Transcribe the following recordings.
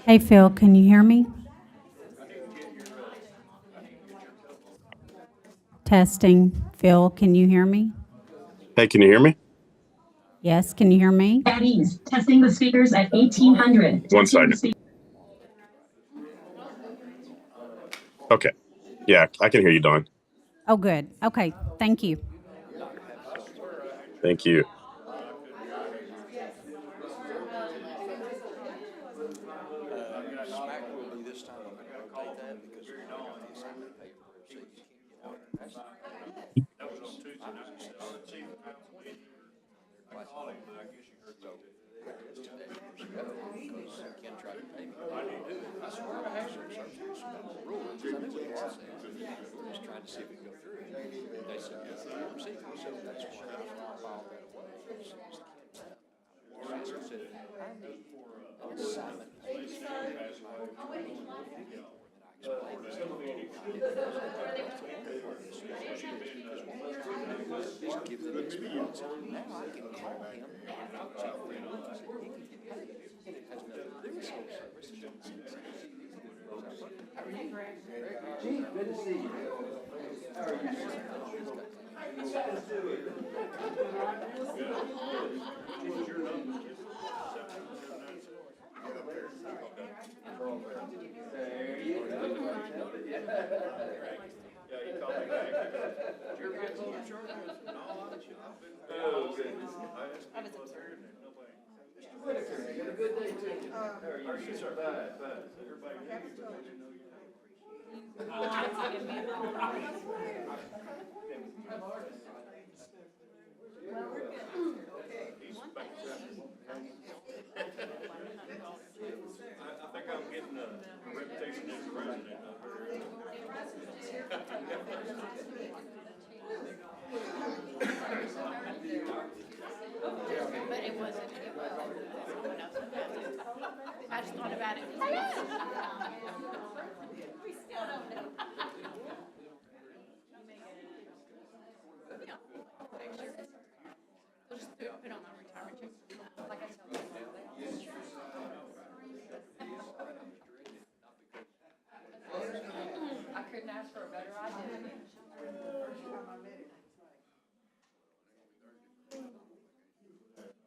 Hey, Phil, can you hear me? Testing. Phil, can you hear me? Hey, can you hear me? Yes, can you hear me? At ease. Testing the speakers at 1800. One second. Okay. Yeah, I can hear you, Dawn. Oh, good. Okay, thank you. Thank you. Smack will be this time. I'm going to rotate that because we're not on the assignment paper. So you can't, that's. That was on Tuesday night. Ken tried to pay me. I swear I have some searches about the rules. I knew what the law said. We're just trying to see if we can go through it. They said, go through your procedure. So that's why I filed that away. As soon as the kid said, I said, I need an assignment. Just give them experience. Now I can call him. It has nothing to do with civil service. How are you, Greg? Gee, good to see you. How are you? There you go. Yeah, you called me back. You're right, Lord. Oh, goodness. I was observing. Mr. Whitaker, you had a good day too. How are you, sir? Fine. Everybody happy with you know your I think I'm getting a reputation as a president. But it wasn't, someone else would have it. I just thought about it. We still don't know. Yeah. We'll just put on my retirement check. Like I tell them. I couldn't ask for a better identity.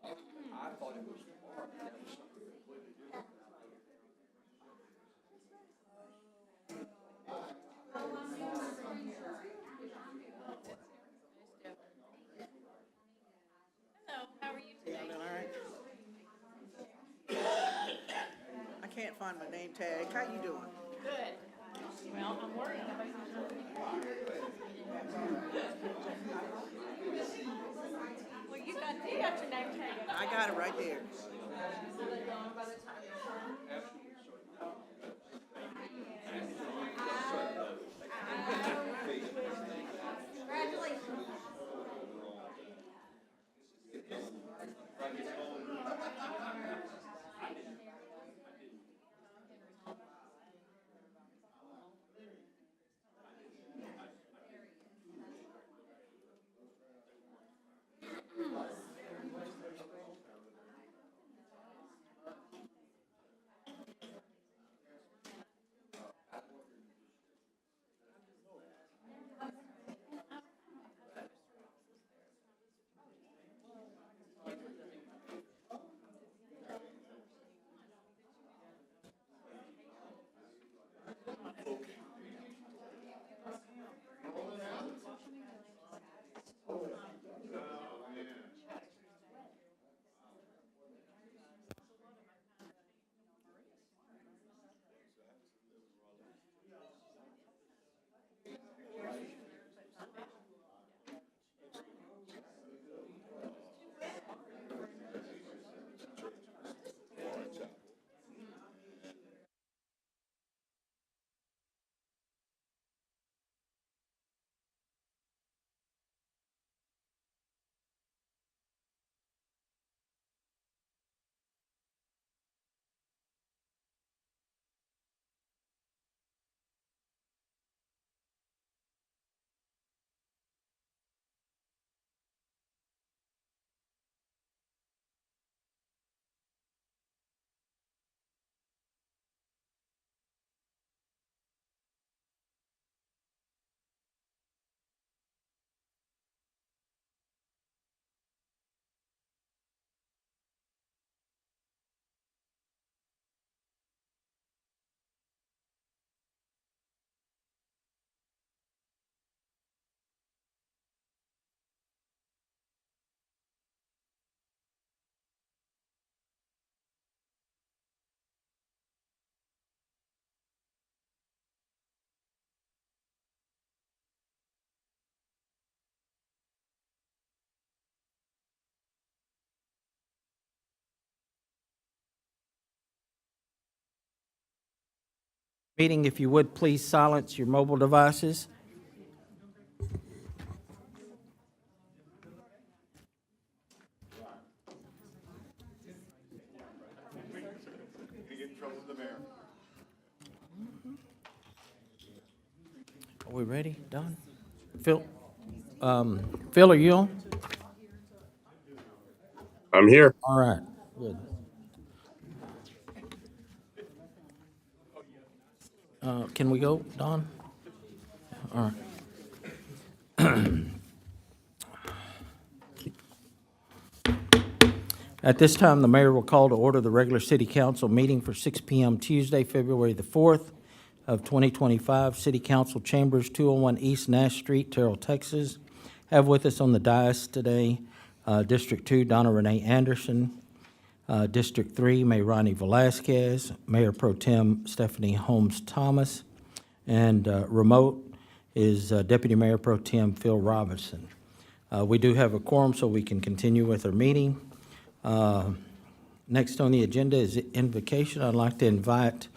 I thought it was tomorrow, but that was something completely different. Hello, how are you today? All right. I can't find my name tag. How you doing? Good. Well, I'm worried. Well, you got your name tag. I got it right there. Meeting, if you would, please silence your mobile devices. Are we ready, Don? Phil, Phil, are you on? I'm here. All right, good. Can we go, Don? All right. At this time, the mayor will call to order the regular city council meeting for 6 p.m. Tuesday, February the 4th of 2025. City Council Chambers, 201 East Nash Street, Terrell, Texas. Have with us on the dais today, District 2, Donna Renee Anderson. District 3, Mayor Ronnie Velasquez, Mayor Pro Tem Stephanie Holmes Thomas, and remote is Deputy Mayor Pro Tem Phil Robinson. We do have a quorum, so we can continue with our meeting. Next on the agenda is invocation. I'd like to invite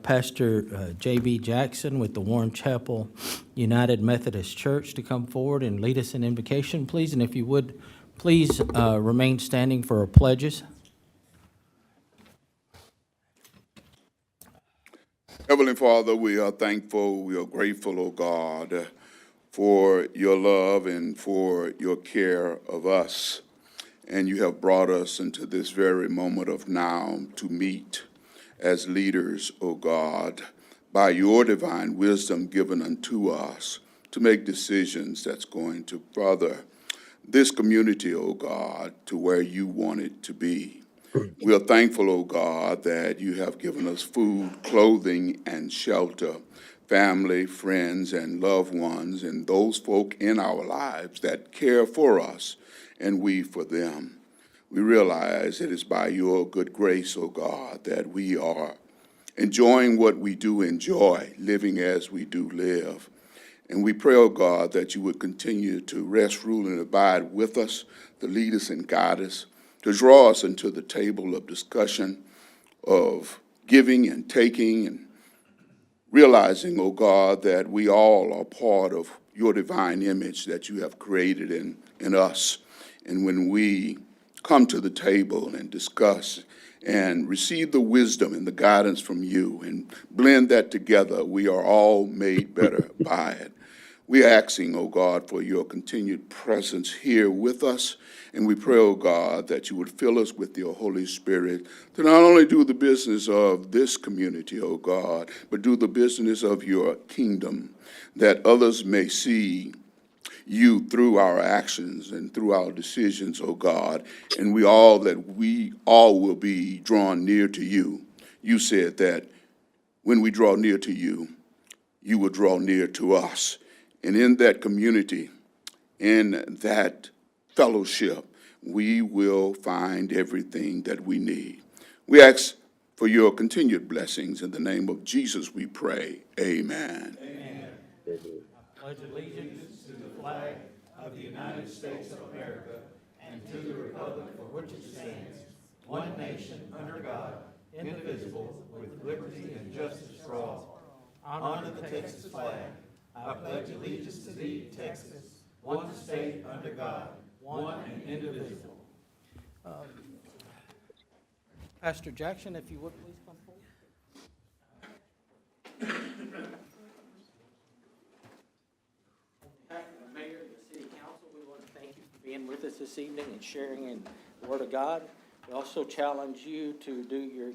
Pastor J.B. Jackson with the Warren Chapel United Methodist Church to come forward and lead us in invocation, please. And if you would, please remain standing for our pledges. Heavenly Father, we are thankful, we are grateful, O God, for your love and for your care of us. And you have brought us into this very moment of now to meet as leaders, O God, by your divine wisdom given unto us to make decisions that's going to further this community, O God, to where you want it to be. We are thankful, O God, that you have given us food, clothing, and shelter, family, friends, and loved ones, and those folk in our lives that care for us and we for them. We realize it is by your good grace, O God, that we are enjoying what we do enjoy, living as we do live. And we pray, O God, that you would continue to rest, rule, and abide with us, to lead us and guide us, to draw us into the table of discussion, of giving and taking, and realizing, O God, that we all are part of your divine image that you have created in us. And when we come to the table and discuss and receive the wisdom and the guidance from you and blend that together, we are all made better by it. We are asking, O God, for your continued presence here with us. And we pray, O God, that you would fill us with your Holy Spirit to not only do the business of this community, O God, but do the business of your kingdom, that others may see you through our actions and through our decisions, O God, and we all will be drawn near to you. You said that when we draw near to you, you will draw near to us. And in that community, in that fellowship, we will find everything that we need. We ask for your continued blessings. In the name of Jesus, we pray. Amen. Amen. Pledge allegiance to the flag of the United States of America and to the republic for which it stands, one nation under God, indivisible, with liberty and justice for all. Honor the Texas flag. I pledge allegiance to thee, Texas, one state under God, one and indivisible. Pastor Jackson, if you would please come forward. Mayor, the City Council, we want to thank you for being with us this evening and sharing in the Word of God. We also challenge you to do your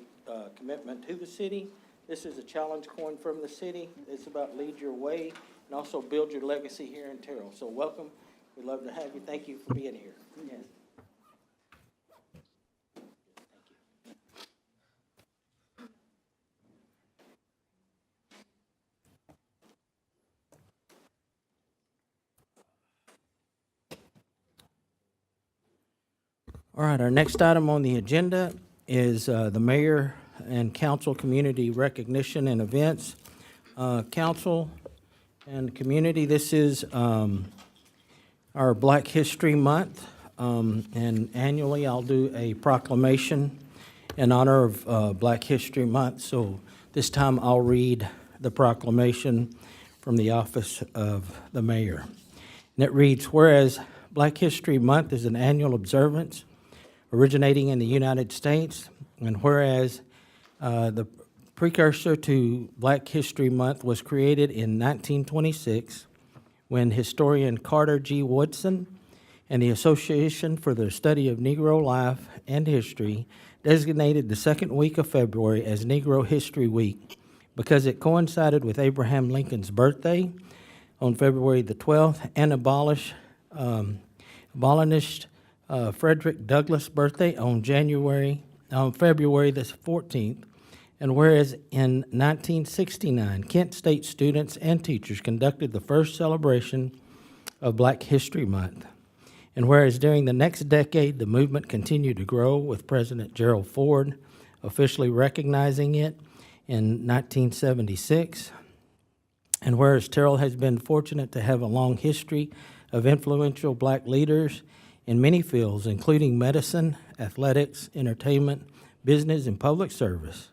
commitment to the city. This is a challenge coin from the city. It's about lead your way and also build your legacy here in Terrell. So welcome. We'd love to have you. Thank you for being here. Yes. All right, our next item on the agenda is the mayor and council community recognition and events. Council and community, this is our Black History Month, and annually I'll do a proclamation in honor of Black History Month. So This time I'll read the proclamation from the office of the mayor. And it reads, whereas Black History Month is an annual observance originating in the United States, and whereas the precursor to Black History Month was created in 1926 when historian Carter G. Woodson and the Association for the Study of Negro Life and History designated the second week of February as Negro History Week because it coincided with Abraham Lincoln's birthday on February the 12th and abolitionist Frederick Douglass' birthday on February the 14th. And whereas in 1969, Kent State students and teachers conducted the first celebration of Black History Month. And whereas during the next decade, the movement continued to grow with President Gerald Ford officially recognizing it in 1976. And whereas Terrell has been fortunate to have a long history of influential Black leaders in many fields, including medicine, athletics, entertainment, business, and public service.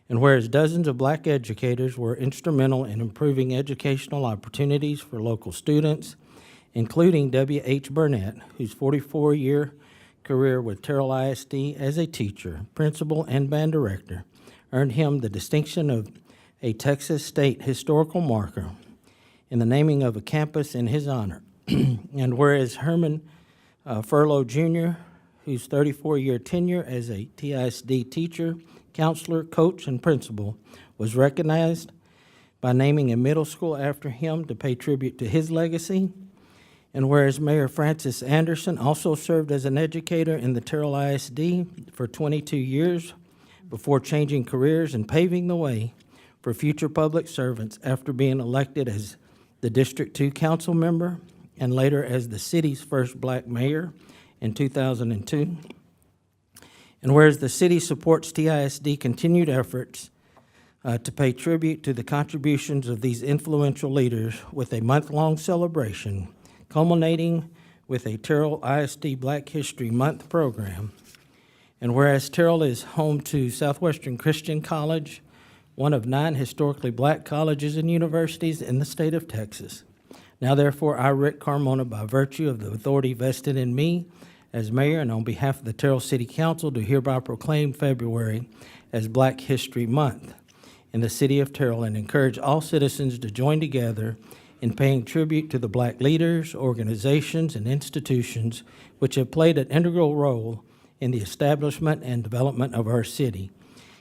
And whereas dozens of Black educators were instrumental in improving educational opportunities for local students, including W.H. Burnett, whose 44-year career with Terrell ISD as a teacher, principal, and band director earned him the distinction of a Texas State Historical Marker in the naming of a campus in his honor. And whereas Herman Furlow Jr., whose 34-year tenure as a TISD teacher, counselor, coach, and principal was recognized by naming a middle school after him to pay tribute to his legacy. And whereas Mayor Francis Anderson also served as an educator in the Terrell ISD for 22 years before changing careers and paving the way for future public servants after being elected as the District 2 council member and later as the city's first Black mayor in 2002. And whereas the city supports TISD continued efforts to pay tribute to the contributions of these influential leaders with a month-long celebration culminating with a Terrell ISD Black History Month program. And whereas Terrell is home to Southwestern Christian College, one of 9 historically Black colleges and universities in the state of Texas. Now therefore, I, Rick Carmona, by virtue of the authority vested in me as mayor and on behalf of the Terrell City Council, do hereby proclaim February as Black History Month in the city of Terrell and encourage all citizens to join together in paying tribute to the Black leaders, organizations, and institutions which have played an integral role in the establishment and development of our city.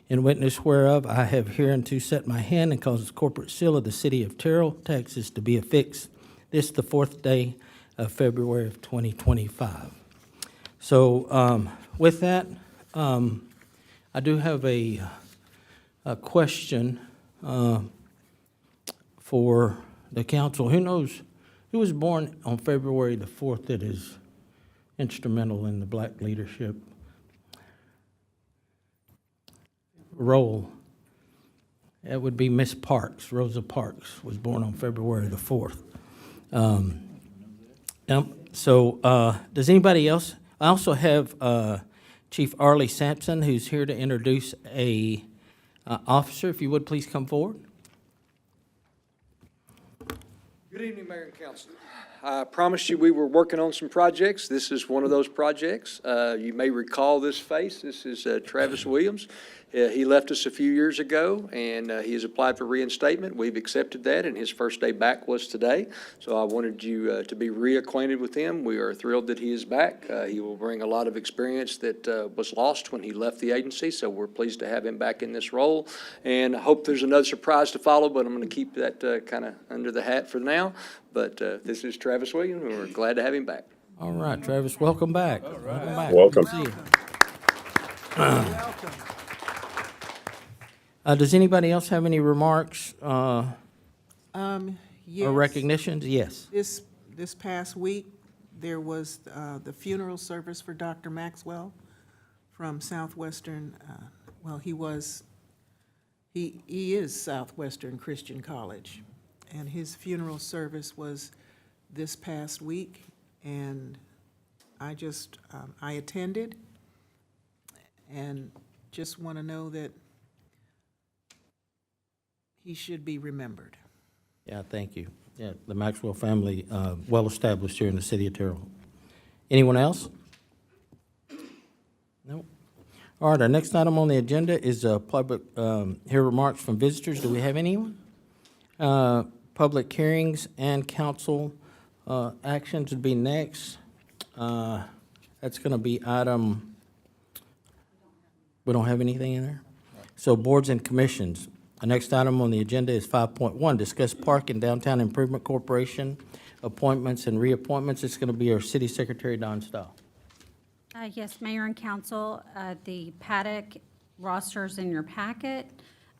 In witness whereof, I have hereunto set my hand and caused the corporate seal of the city of Terrell, Texas, to be affixed this the 4th day of February of 2025. So with that, I do have a question for the council. Who knows who was born on February the 4th that is instrumental in the Black leadership role? It would be Miss Parks. Rosa Parks was born on February the 4th. Does anybody else? I also have Chief Arlie Sampson, who's here to introduce a officer. If you would, please come forward. Good evening, Mayor and Council. I promised you we were working on some projects. This is one of those projects. You may recall this face. This is Travis Williams. He left us a few years ago, and he has applied for reinstatement. We've accepted that, and his first day back was today. So I wanted you to be reacquainted with him. We are thrilled that he is back. He will bring a lot of experience that was lost when he left the agency, so we're pleased to have him back in this role. And I hope there's another surprise to follow, but I'm going to keep that kind of under the hat for now. But this is Travis Williams, and we're glad to have him back. All right, Travis, welcome back. Welcome back. Welcome. Good to see you. Does anybody else have any remarks or Yes. recognitions? Yes. This past week, there was the funeral service for Dr. Maxwell from Southwestern, he is Southwestern Christian College. And his funeral service was this past week, and I attended, and just want to know that he should be remembered. Yeah, thank you. Yeah, the Maxwell family, well-established here in the city of Terrell. Anyone else? No. All right, our next item on the agenda is public, hear remarks from visitors. Do we have anyone? Public hearings and council actions would be next. That's going to be item, we don't have anything in there? So boards and commissions. The next item on the agenda is 5.1, discuss Park and Downtown Improvement Corporation appointments and reappointments. It's going to be our city secretary, Don Stahl. Yes, Mayor and Council, the Paddock rosters in your packet.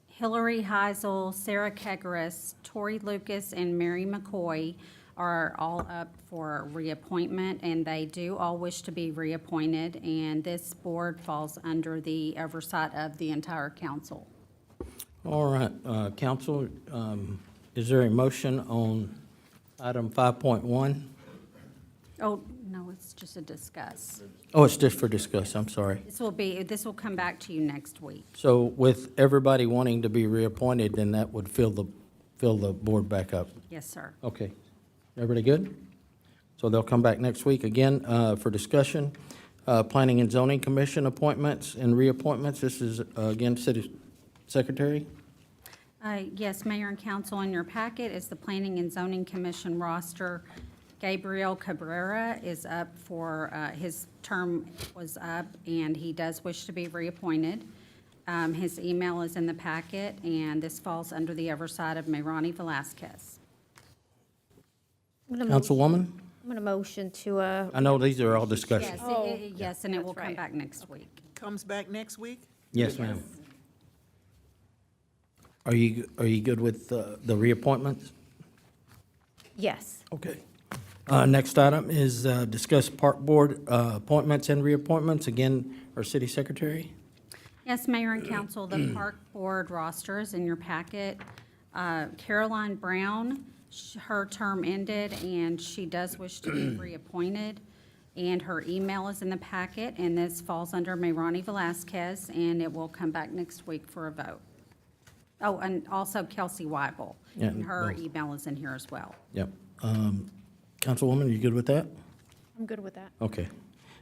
Hillary Heisel, Sarah Kegaris, Tori Lucas, and Mary McCoy are all up for reappointment, and they do all wish to be reappointed, and this board falls under the oversight of the entire council. All right, council, is there a motion on item 5.1? Oh, no, it's just a discuss. Oh, it's just for discuss, I'm sorry. This will come back to you next week. So with everybody wanting to be reappointed, then that would fill the board back up. Yes, sir. Okay. Everybody good? So they'll come back next week again for discussion. Planning and Zoning Commission appointments and reappointments. This is, again, City Secretary. Yes, Mayor and Council, in your packet is the Planning and Zoning Commission roster. Gabriel Cabrera is up for, his term was up, and he does wish to be reappointed. His email is in the packet, and this falls under the oversight of Mayrani Velazquez. Councilwoman? I'm going to motion to, I know these are all discussion. Yes, Oh, yes, and it will that's come right. back next week. Comes back next week? Yes, ma'am. Are you good with the reappointments? yes. Okay. Next item is discuss Park Board appointments and reappointments. Again, our City Secretary. Yes, Mayor and Council, the Park Board roster is in your packet. Caroline Brown, her term ended, and she does wish to be reappointed. And her email is in the packet, and this falls under Mayrani Velazquez, and it will come back next week for a vote. Oh, and also Kelsey Weibel, Yeah, and her both. email is in here as well. Yep. Councilwoman, are you good with that? I'm good with that. Okay.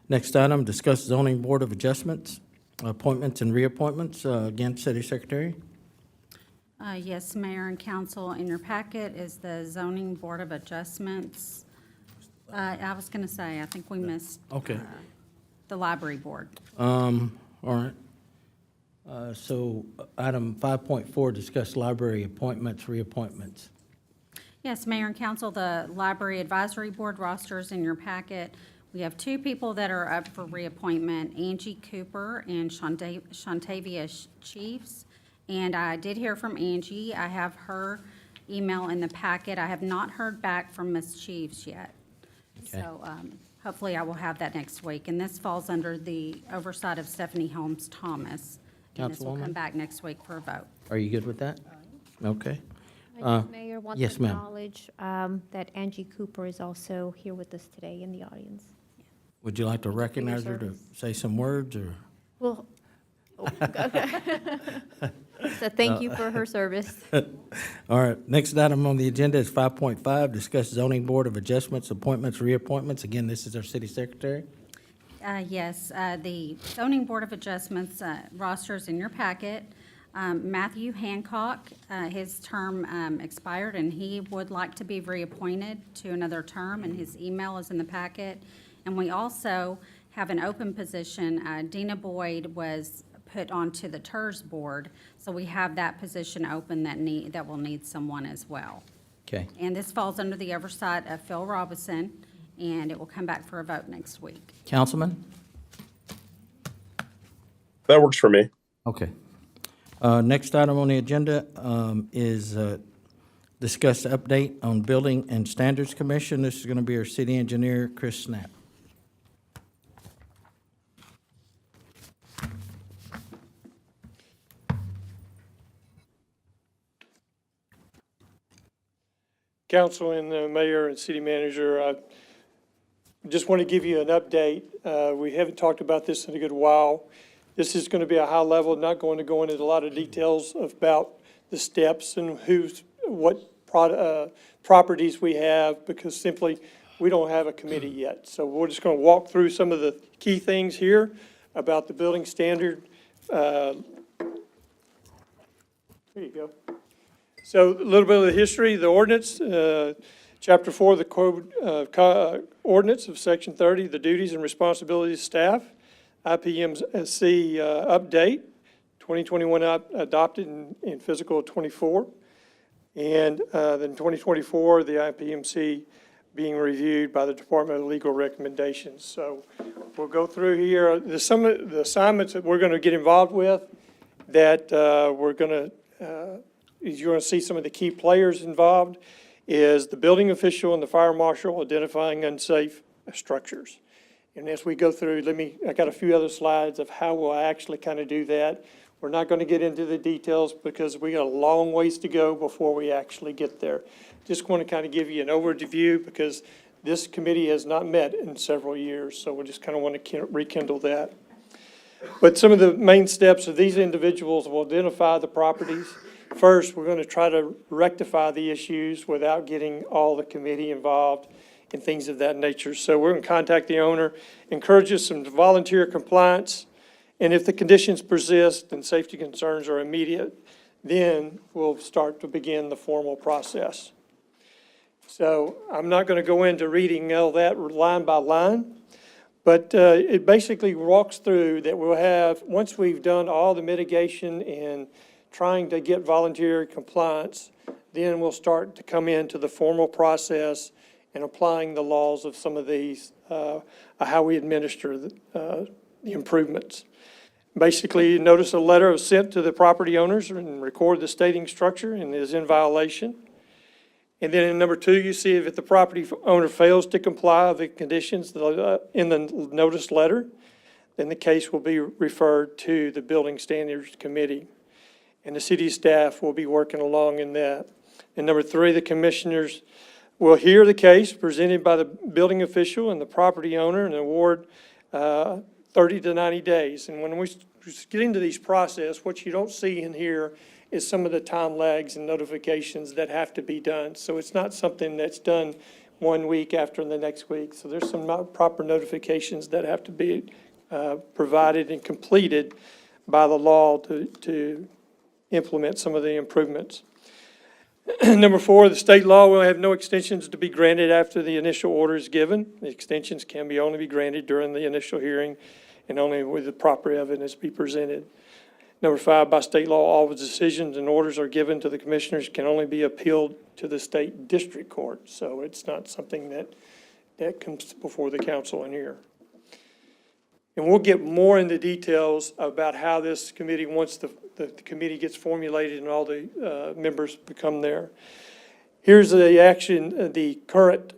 Next item, discuss zoning board of adjustments, appointments and reappointments. Again, City Secretary. Yes, Mayor and Council, in your packet is the Zoning Board of Adjustments. I was going to say, I think we missed Okay. the Library Board. All right. So item 5.4, discuss library appointments, reappointments. Yes, Mayor and Council, the Library Advisory Board rosters in your packet. We have two people that are up for reappointment, Angie Cooper and Shantavia Chiefs. And I did hear from Angie. I have her email in the packet. I have not heard back from Ms. Chiefs yet. Okay. So hopefully I will have that next week. And this falls under the oversight of Stephanie Holmes Thomas. And this will Councilwoman? come back next week for a vote. Are you good with that? Okay. I just, Mayor, want yes, to ma'am. acknowledge that Angie Cooper is also here with us today in the audience. Would you like to recognize her to service. say some words, or? Well, so thank you for her service. All right, next item on the agenda is 5.5, discuss zoning board of adjustments, appointments, reappointments. Again, this is our City Secretary. Yes, the Zoning Board of Adjustments rosters in your packet. Matthew Hancock, his term expired, and he would like to be reappointed to another term, and his email is in the packet. And we also have an open position. Dina Boyd was put onto the TERS board, so we have that position open that will need someone as well. Okay. And this falls under the oversight of Phil Robinson, and it will come back for a vote next week. Councilman? That works for me. Okay. Next item on the agenda is discuss the update on Building and Standards Commission. This is going to be our city engineer, Chris Snap. Council and the mayor and city manager, I just want to give you an update. We haven't talked about this in a good while. This is going to be a high level, not going to go into a lot of details about the steps and properties we have, because simply, we don't have a committee yet. So we're just going to walk through some of the key things here about the building standard. There you go. So a little bit of the history, the ordinance, Chapter 4 of the Code Ordinance of Section 30, the duties and responsibilities of staff, IPMC update, 2021 adopted in fiscal 24, and then 2024, the IPMC being reviewed by the Department of Legal Recommendations. So we'll go through here. Some of the assignments that we're going to get involved with that you're going to see some of the key players involved is the building official and the fire marshal identifying unsafe structures. And as we go through, I got a few other slides of how we'll actually kind of do that. We're not going to get into the details because we got a long ways to go before we actually get there. Just want to kind of give you an overview because this committee has not met in several years, so we just kind of want to rekindle that. But some of the main steps of these individuals will identify the properties. First, we're going to try to rectify the issues without getting all the committee involved and things of that nature. So we're going to contact the owner, encourages some volunteer compliance, and if the conditions persist and safety concerns are immediate, then we'll start to begin the formal process. So I'm not going to go into reading all that line by line, but it basically walks through that we'll have, once we've done all the mitigation and trying to get volunteer compliance, then we'll start to come into the formal process and applying the laws of some of these, how we administer the improvements. Basically, notice a letter was sent to the property owners and record the stating structure and is in violation. And then in number 2, you see if the property owner fails to comply with the conditions in the notice letter, then the case will be referred to the Building Standards Committee. And the city staff will be working along in that. And number 3, the commissioners will hear the case presented by the building official and the property owner and award 30 to 90 days. And when we get into these process, what you don't see in here is some of the time lags and notifications that have to be done. So it's not something that's done 1 week after the next week. So there's some proper notifications that have to be provided and completed by the law to implement some of the improvements. Number 4, the state law will have no extensions to be granted after the initial order is given. The extensions can only be granted during the initial hearing and only with the proper evidence be presented. Number 5, by state law, all the decisions and orders are given to the commissioners can only be appealed to the state district court. So it's not something that comes before the council in here. And we'll get more into details about how this committee, once the committee gets formulated and all the members become there. Here's the action, the current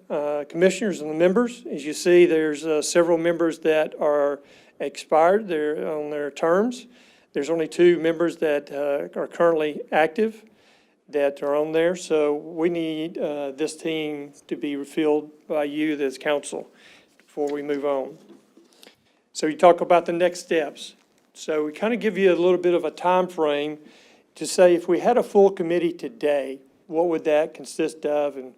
commissioners and the members. As you see, there's several members that are expired. They're on their terms. There's only 2 members that are currently active that are on there. So we need this team to be refilled by you as council before we move on. So you talk about the next steps. So we kind of give you a little bit of a time frame to say if we had a full committee today, what would that consist of and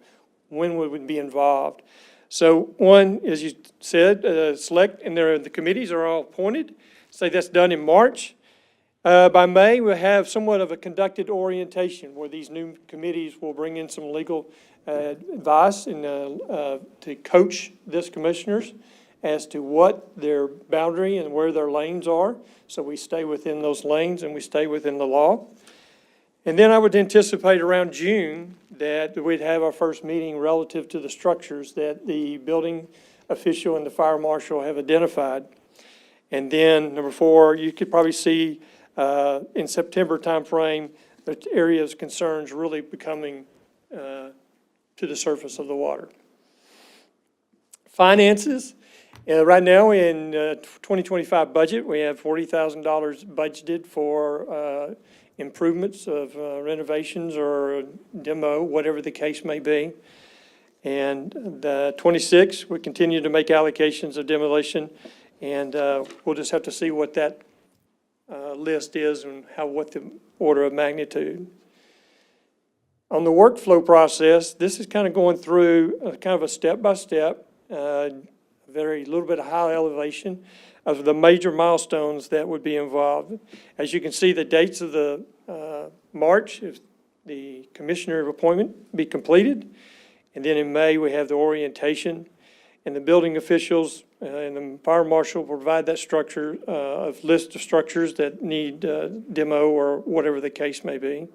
when would we be involved? So one, as you said, select, and the committees are all appointed. Say that's done in March. By May, we'll have somewhat of a conducted orientation where these new committees will bring in some legal advice and to coach this commissioners as to what their boundary and where their lanes are. So we stay within those lanes and we stay within the law. And then I would anticipate around June that we'd have our first meeting relative to the structures that the building official and the fire marshal have identified. And then number 4, you could probably see in September timeframe, the areas of concerns really becoming to the surface of the water. Finances. Right now in 2025 budget, we have $40,000 budgeted for improvements of renovations or demo, whatever the case may be. And the 26, we continue to make allocations of demolition, and we'll just have to see what that list is and what the order of magnitude. On the workflow process, this is kind of going through kind of a step-by-step, very little bit of high elevation of the major milestones that would be involved. As you can see, the dates of the March, if the commissioner appointment be completed. And then in May, we have the orientation. And the building officials and the fire marshal provide that structure, of list of structures that need demo or whatever the case may be.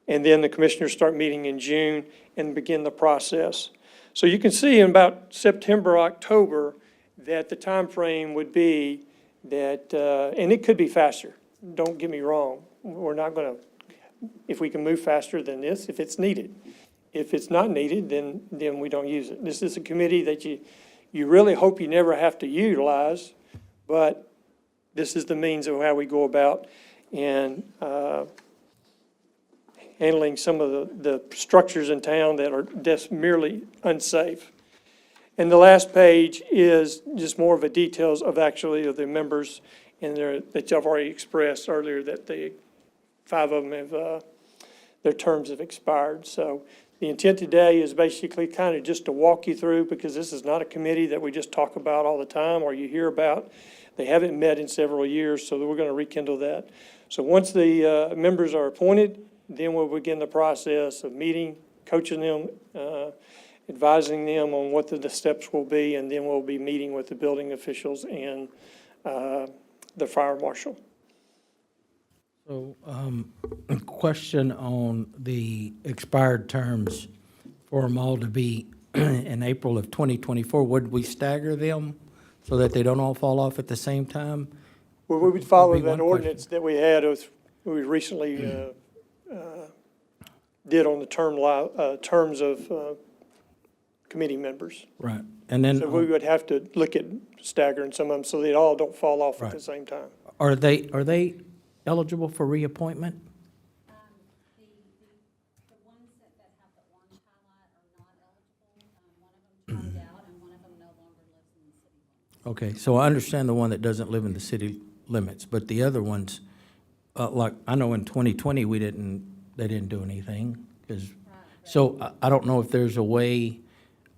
And then the commissioners start meeting in June and begin the process. So you can see in about September, October, that the time frame would be that, and it could be faster, don't get me wrong. We're not going to, if we can move faster than this, if it's needed. If it's not needed, then we don't use it. This is a committee that you really hope you never have to utilize, but this is the means of how we go about and handling some of the structures in town that are just merely unsafe. And the last page is just more of a details of actually of the members and that I've already expressed earlier that 5 of them have, their terms have expired. So the intent today is basically kind of just to walk you through, because this is not a committee that we just talk about all the time or you hear about. They haven't met in several years, so we're going to rekindle that. So once the members are appointed, then we'll begin the process of meeting, coaching them, advising them on what the steps will be, and then we'll be meeting with the building officials and the fire marshal. So, a question on the expired terms for them all to be in April of 2024. Would we stagger them so that they don't all fall off at the same time? Well, we would follow Would be that one ordinance that we had, we recently did on the terms of committee members. Right. And then, So we would have to look at staggering some of them so they all don't fall off at the Right. same time. are they eligible for reappointment? The ones that have the orange highlight are not eligible. One of them timed out and one of them no longer lives in the city. Okay, so I understand the one that doesn't live in the city limits, but the other ones, like, I know in 2020, they didn't do anything, so I don't know if there's a way,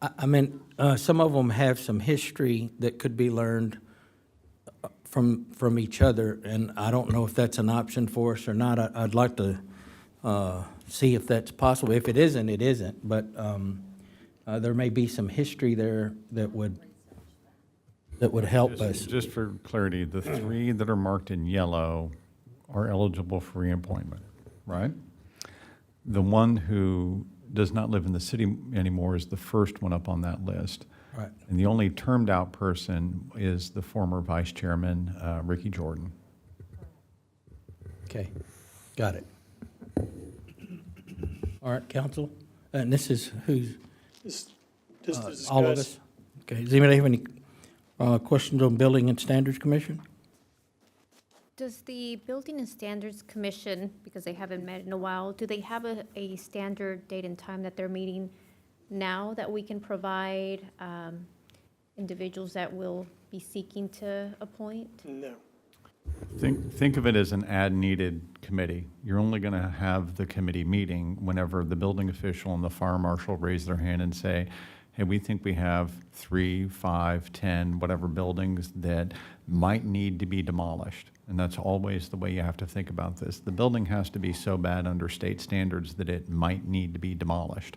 I mean, some of them have some history that could be learned from each other, and I don't know if that's an option for us or not. I'd like to see if that's possible. If it isn't, it isn't, but there may be some history there that would help us. Just for clarity, the 3 that are marked in yellow are eligible for reappointment, right? The one who does not live in the city anymore is the first one up on that list. Right. And the only termed-out person is the former vice chairman, Ricky Jordan. Okay, got it. All right, council, and this is who's, Just to discuss. all of us? Okay, does anybody have any questions on Building and Standards Commission? Does the Building and Standards Commission, because they haven't met in a while, do they have a standard date and time that they're meeting now that we can provide individuals that will be seeking to appoint? No. Think of it as an ad-needed committee. You're only going to have the committee meeting whenever the building official and the fire marshal raise their hand and say, hey, we think we have 3, 5, 10, whatever buildings that might need to be demolished. And that's always the way you have to think about this. The building has to be so bad under state standards that it might need to be demolished.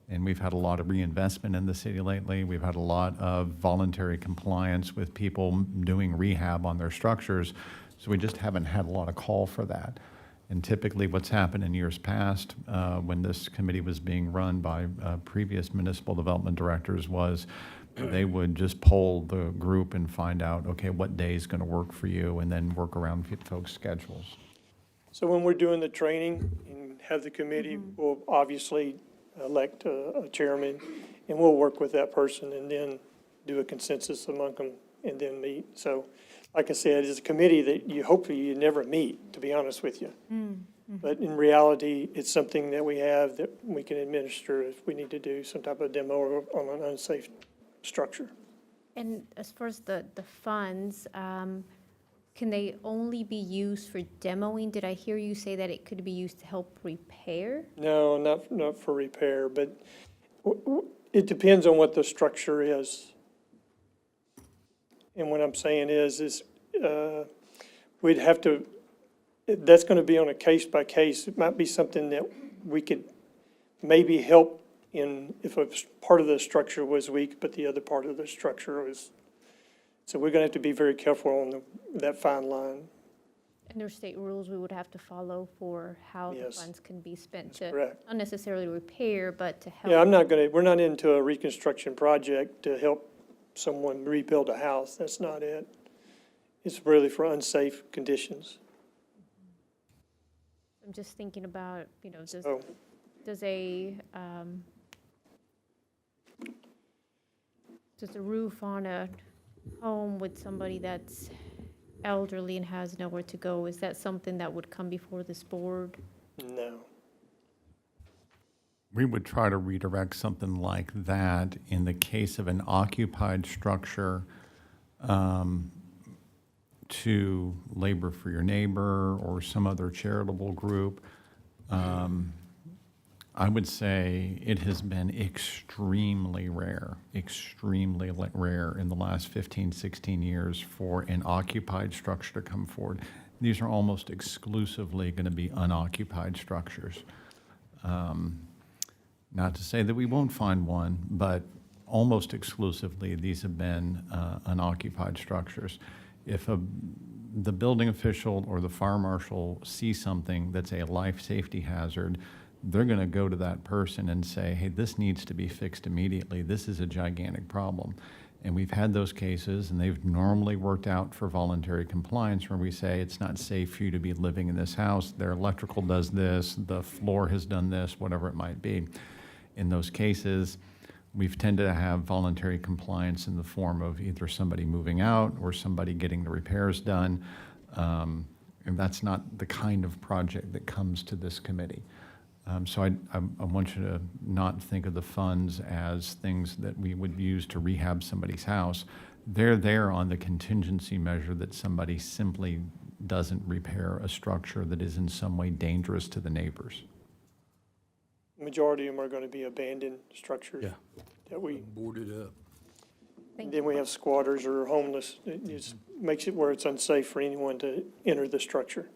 And we've had a lot of reinvestment in the city lately. We've had a lot of voluntary compliance with people doing rehab on their structures. So we just haven't had a lot of call for that. And typically what's happened in years past, when this committee was being run by previous municipal development directors, was they would just poll the group and find out, okay, what day is going to work for you, and then work around folks' schedules. So when we're doing the training and have the committee, we'll obviously elect a chairman, and we'll work with that person and then do a consensus among them and then meet. So, like I said, it's a committee that hopefully you never meet, to be honest with you. But in reality, it's something that we have that we can administer if we need to do some type of demo on an unsafe structure. And as far as the funds, can they only be used for demoing? Did I hear you say that it could be used to help repair? No, not for repair, but it depends on what the structure is. And what I'm saying is we'd have to, that's gonna be on a case by case. It might be something that we could maybe help in, if a part of the structure was weak, but the other part of the structure was, so we're gonna have to be very careful on that fine line. And there are state rules we would have to follow for how the Yes. funds can be spent That's to correct. not necessarily repair, but to help. Yeah, we're not into a reconstruction project to help someone rebuild a house. That's not it. It's really for unsafe conditions. I'm just thinking about, So, does a roof on a home with somebody that's elderly and has nowhere to go, is that something that would come before this board? no. We would try to redirect something like that in the case of an occupied structure to Labor for Your Neighbor or some other charitable group. I would say it has been extremely rare in the last 15, 16 years for an occupied structure to come forward. These are almost exclusively going to be unoccupied structures. Not to say that we won't find one, but almost exclusively, these have been unoccupied structures. If the building official or the fire marshal see something that's a life safety hazard, they're going to go to that person and say, hey, this needs to be fixed immediately. This is a gigantic problem. And we've had those cases, and they've normally worked out for voluntary compliance where we say it's not safe for you to be living in this house. Their electrical does this, the floor has done this, whatever it might be. In those cases, we've tended to have voluntary compliance in the form of either somebody moving out or somebody getting the repairs done. And that's not the kind of project that comes to this committee. So I want you to not think of the funds as things that we would use to rehab somebody's house. They're there on the contingency measure that somebody simply doesn't repair a structure that is in some way dangerous to the neighbors. Majority of them are going to be abandoned structures. Yeah. That we, Boarded up. Thank then we have squatters or homeless. It just makes it where it's unsafe for anyone to enter the structure.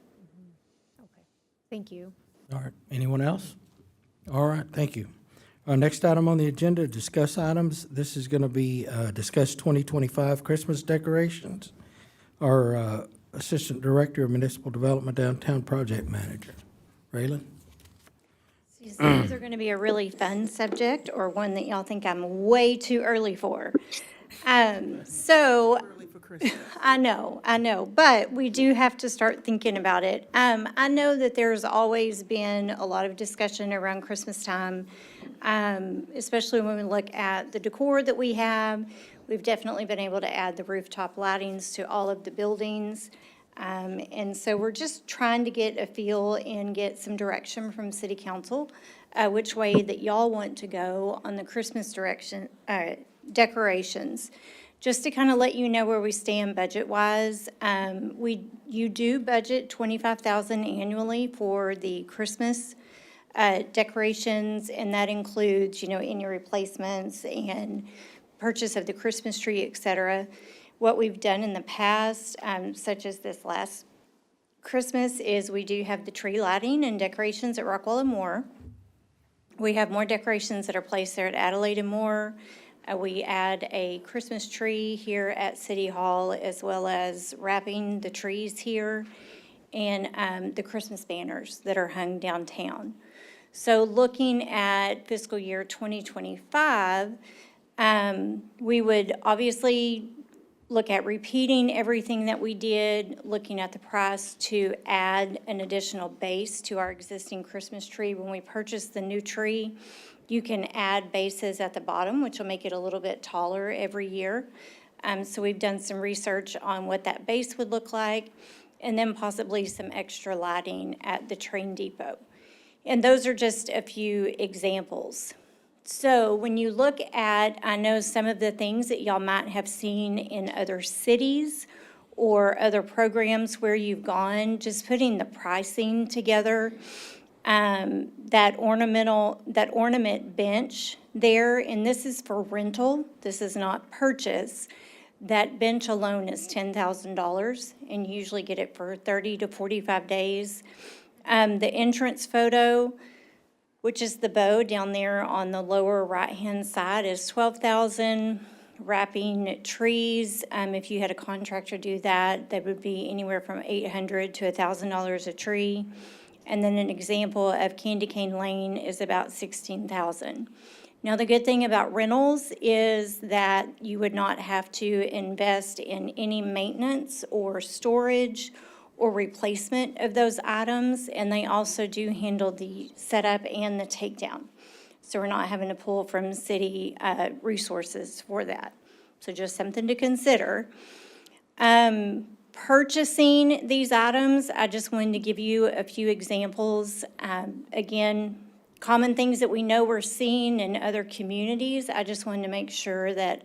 Okay, thank you. All right, anyone else? All right, thank you. Our next item on the agenda, discuss items. This is going to be discuss 2025 Christmas decorations. Our Assistant Director of Municipal Development Downtown Project Manager, Raylan. These are going to be a really fun subject, or one that y'all think I'm way too early for. So Early for Christmas. I know, but we do have to start thinking about it. I know that there's always been a lot of discussion around Christmas time, especially when we look at the decor that we have. We've definitely been able to add the rooftop lightings to all of the buildings. And so we're just trying to get a feel and get some direction from City Council, which way that y'all want to go on the Christmas decorations. Just to kind of let you know where we stand budget-wise, you do budget $25,000 annually for the Christmas decorations, and that includes, any replacements and purchase of the Christmas tree, et cetera. What we've done in the past, such as this last Christmas, is we do have the tree lighting and decorations at Rockwell and Moore. We have more decorations that are placed there at Adelaide and Moore. We add a Christmas tree here at City Hall, as well as wrapping the trees here, and the Christmas banners that are hung downtown. So looking at fiscal year 2025, we would obviously look at repeating everything that we did, looking at the price to add an additional base to our existing Christmas tree. When we purchase the new tree, you can add bases at the bottom, which will make it a little bit taller every year. So we've done some research on what that base would look like, and then possibly some extra lighting at the train depot. And those are just a few examples. So when you look at, I know some of the things that y'all might have seen in other cities or other programs where you've gone, just putting the pricing together. That ornament bench there, and this is for rental, this is not purchase. That bench alone is $10,000, and you usually get it for 30 to 45 days. The entrance photo, which is the bow down there on the lower right-hand side, is $12,000. Wrapping trees, if you had a contractor do that, that would be anywhere from $800 to $1,000 a tree. And then an example of Candy Cane Lane is about $16,000. Now, the good thing about rentals is that you would not have to invest in any maintenance or storage or replacement of those items, and they also do handle the setup and the takedown. So we're not having to pull from city resources for that. So just something to consider. Purchasing these items, I just wanted to give you a few examples. Again, common things that we know we're seeing in other communities. I just wanted to make sure that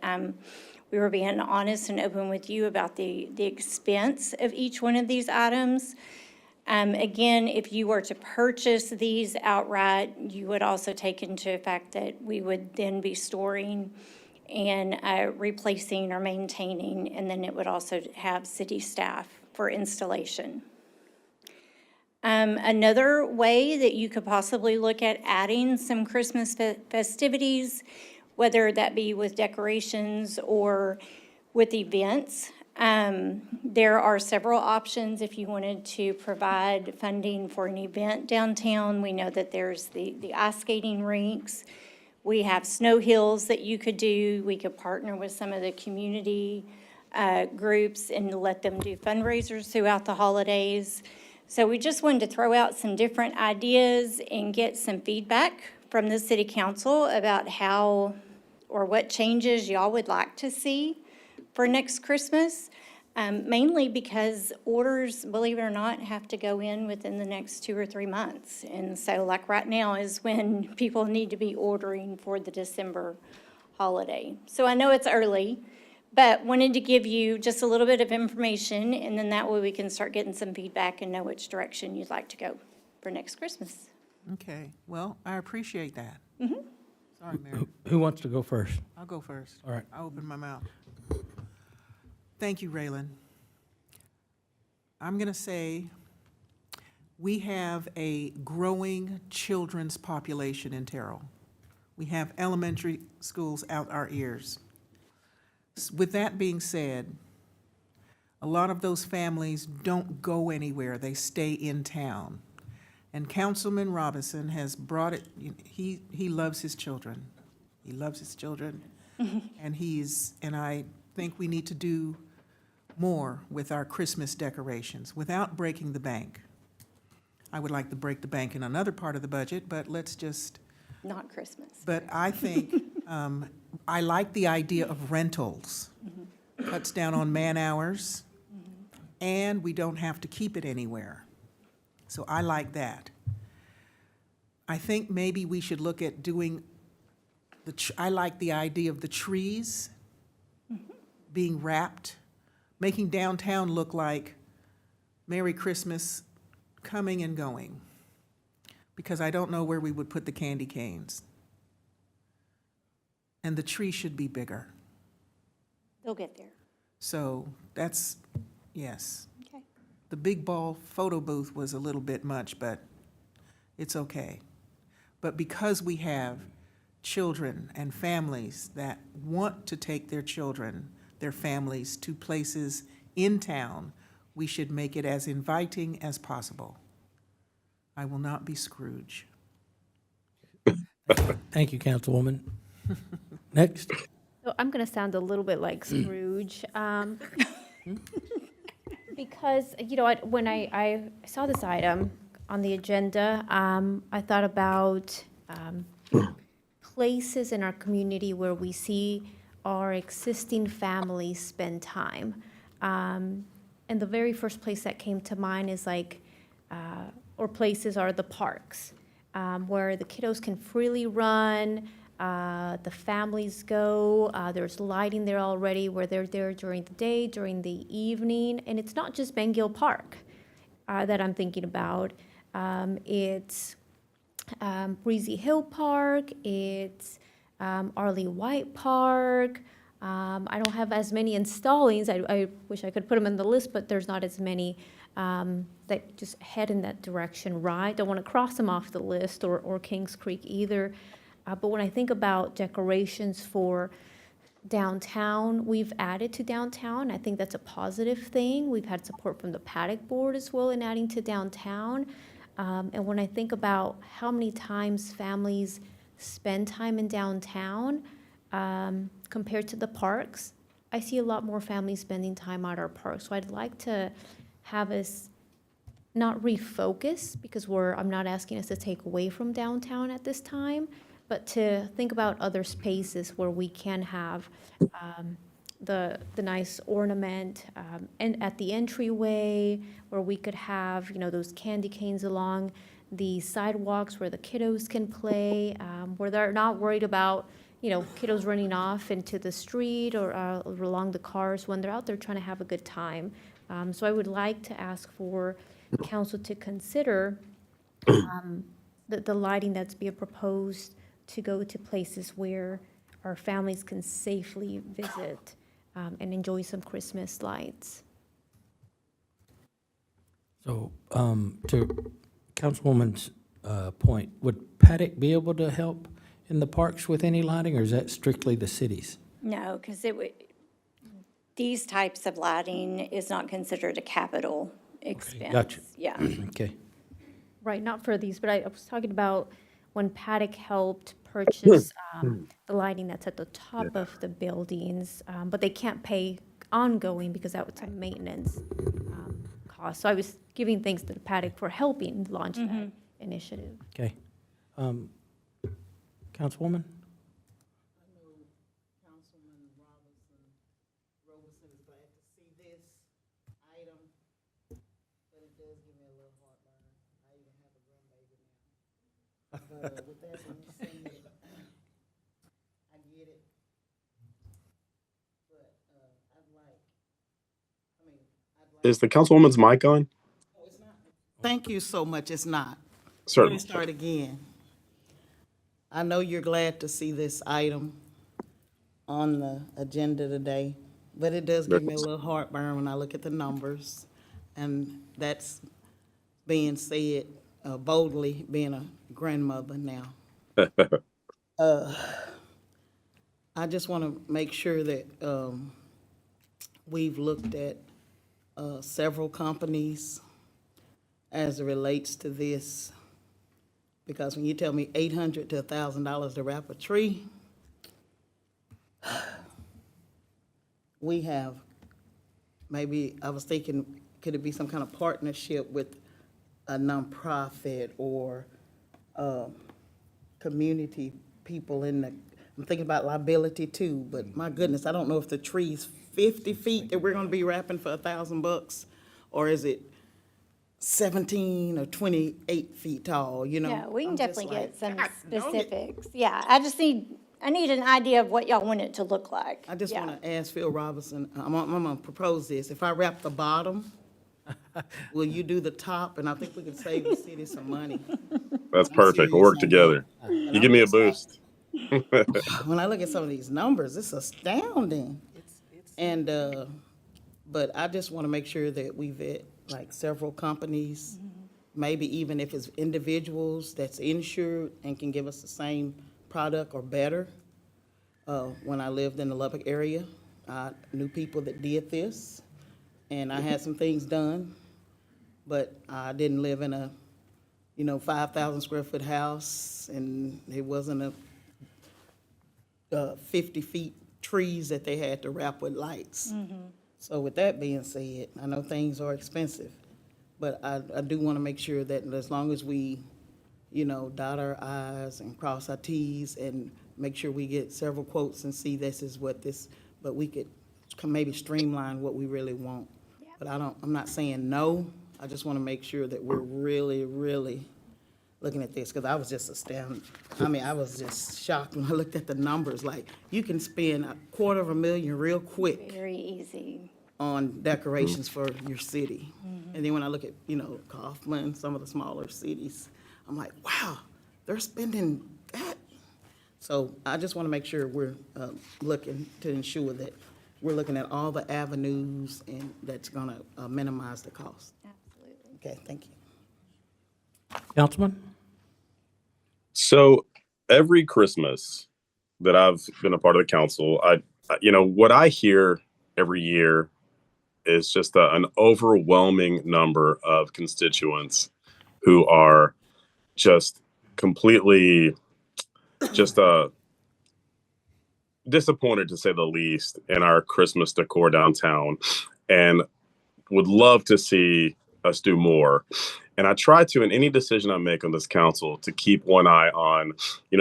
we were being honest and open with you about the expense of each one of these items. Again, if you were to purchase these outright, you would also take into effect that we would then be storing and replacing or maintaining, and then it would also have city staff for installation. Another way that you could possibly look at adding some Christmas festivities, whether that be with decorations or with events, there are several options if you wanted to provide funding for an event downtown. We know that there's the ice skating rinks. We have snow hills that you could do. We could partner with some of the community groups and let them do fundraisers throughout the holidays. So we just wanted to throw out some different ideas and get some feedback from the city council about how or what changes y'all would like to see for next Christmas, mainly because orders, believe it or not, have to go in within the next 2 or 3 months. And so like right now is when people need to be ordering for the December holiday. So I know it's early, but wanted to give you just a little bit of information, and then that way we can start getting some feedback and know which direction you'd like to go for next Christmas. Okay, well, I appreciate that. Mm-hmm. Sorry, Mary. Who wants to go first? I'll go first. All right. I'll open my mouth. Thank you, Raylan. I'm going to say we have a growing children's population in Terrell. We have elementary schools out our ears. With that being said, a lot of those families don't go anywhere. They stay in town. And Councilman Robinson has brought it, he loves his children. He loves his children. And I think we need to do more with our Christmas decorations without breaking the bank. I would like to break the bank in another part of the budget, but let's just. Not Christmas. But I think, I like the idea of rentals. Cuts down on man hours, and we don't have to keep it anywhere. So I like that. I think maybe we should look at doing, I like the idea of the trees being wrapped, making downtown look like Merry Christmas coming and going, because I don't know where we would put the candy canes. And the tree should be bigger. They'll get there. So that's, yes. Okay. The big ball photo booth was a little bit much, but it's okay. But because we have children and families that want to take their children, their families, to places in town, we should make it as inviting as possible. I will not be Scrooge. Thank you, Councilwoman. Next. So I'm going to sound a little bit like Scrooge. Because, when I saw this item on the agenda, I thought about places in our community where we see our existing families spend time. And the very first place that came to mind is places are the parks, where the kiddos can freely run. The families go, there's lighting there already where they're there during the day, during the evening, and it's not just Bengill Park that I'm thinking about. It's Breezy Hill Park, it's Arlie White Park. I don't have as many installings. I wish I could put them in the list, but there's not as many that just head in that direction, right? Don't want to cross them off the list, or Kings Creek either. But when I think about decorations for downtown, we've added to downtown. I think that's a positive thing. We've had support from the Paddock Board as well in adding to downtown. And when I think about how many times families spend time in downtown compared to the parks, I see a lot more families spending time at our parks. So I'd like to have us not refocus, because I'm not asking us to take away from downtown at this time, but to think about other spaces where we can have the nice ornament and at the entryway, where we could have, those candy canes along the sidewalks where the kiddos can play, where they're not worried about, kiddos running off into the street or along the cars when they're out there trying to have a good time. So I would like to ask for council to consider the lighting that's being proposed to go to places where our families can safely visit and enjoy some Christmas lights. So, to Councilwoman's point, would Paddock be able to help in the parks with any lighting, or is that strictly the cities? No, because these types of lighting is not considered a capital expense. Gotcha. Yeah. Okay. Right, not for these, but I was talking about when Paddock helped purchase the lighting that's at the top of the buildings, but they can't pay ongoing because that would have maintenance costs. So I was giving thanks to Paddock for helping launch that initiative. Okay. Councilwoman? Roberson is glad to see this item, but it does give me a little heartburn. I even have a grandbaby now. But with that being said, I get it. But I'd like. Is the councilwoman's mic on? Thank you so much. It's not. Let Certainly. me start again. I know you're glad to see this item on the agenda today, but it does give me a little heartburn when I look at the numbers. And that's being said boldly, being a grandmother now. I just want to make sure that we've looked at several companies as it relates to this. Because when you tell me $800 to $1,000 to wrap a tree, we have, maybe, I was thinking, could it be some kind of partnership with a nonprofit or community people in the, I'm thinking about liability too, but my goodness, I don't know if the tree's 50 feet that we're gonna be wrapping for $1,000, or is it 17 or 28 feet tall, Yeah, we can I'm just definitely like, get some God, dang it. specifics. Yeah, I need an idea of what y'all want it to look like. I just Yeah. want to ask Phil Robinson, I'm gonna propose this. If I wrap the bottom, will you do the top? And I think we could save the city some money. That's I'm perfect. We'll work serious on together. that. You give me a boost. When I look at some of these numbers, it's astounding. And, but I just want to make sure that we vet like several companies, maybe even if it's individuals that's insured and can give us the same product or better. When I lived in the Lubbock area, I knew people that did this, and I had some things done, but I didn't live in a, 5,000 square foot house, and it wasn't a 50 feet trees that they had to wrap with lights. So with that being said, I know things are expensive, but I do want to make sure that as long as we, dot our i's and cross our t's and make sure we get several quotes and see this is what this, but we could maybe streamline what we really want. But I'm not saying no. I just want to make sure that we're really, really looking at this, because I was just astounded. I mean, I was just shocked when I looked at the numbers, like, you can spend $250,000 real quick Very easy. on decorations for your city. And then when I look at, Kaufman, some of the smaller cities, I'm like, wow, they're spending that. So I just want to make sure we're looking to ensure that we're looking at all the avenues and that's going to minimize the cost. Absolutely. Okay, thank you. Councilman? So every Christmas that I've been a part of the council, what I hear every year is just an overwhelming number of constituents who are just completely disappointed, to say the least, in our Christmas decor downtown, and would love to see us do more. And I try to, in any decision I make on this council, to keep one eye on,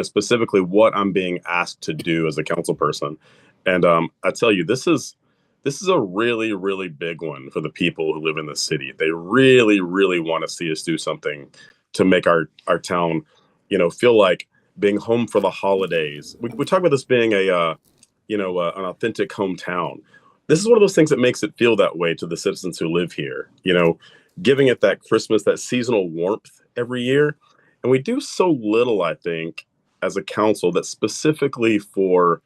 specifically what I'm being asked to do as a council person. And I tell you, this is a really, really big one for the people who live in the city. They really, really want to see us do something to make our town, feel like being home for the holidays. We talk about this being an authentic hometown. This is one of those things that makes it feel that way to the citizens who live here, giving it that Christmas, that seasonal warmth every year. And we do so little, I think, as a council, that specifically for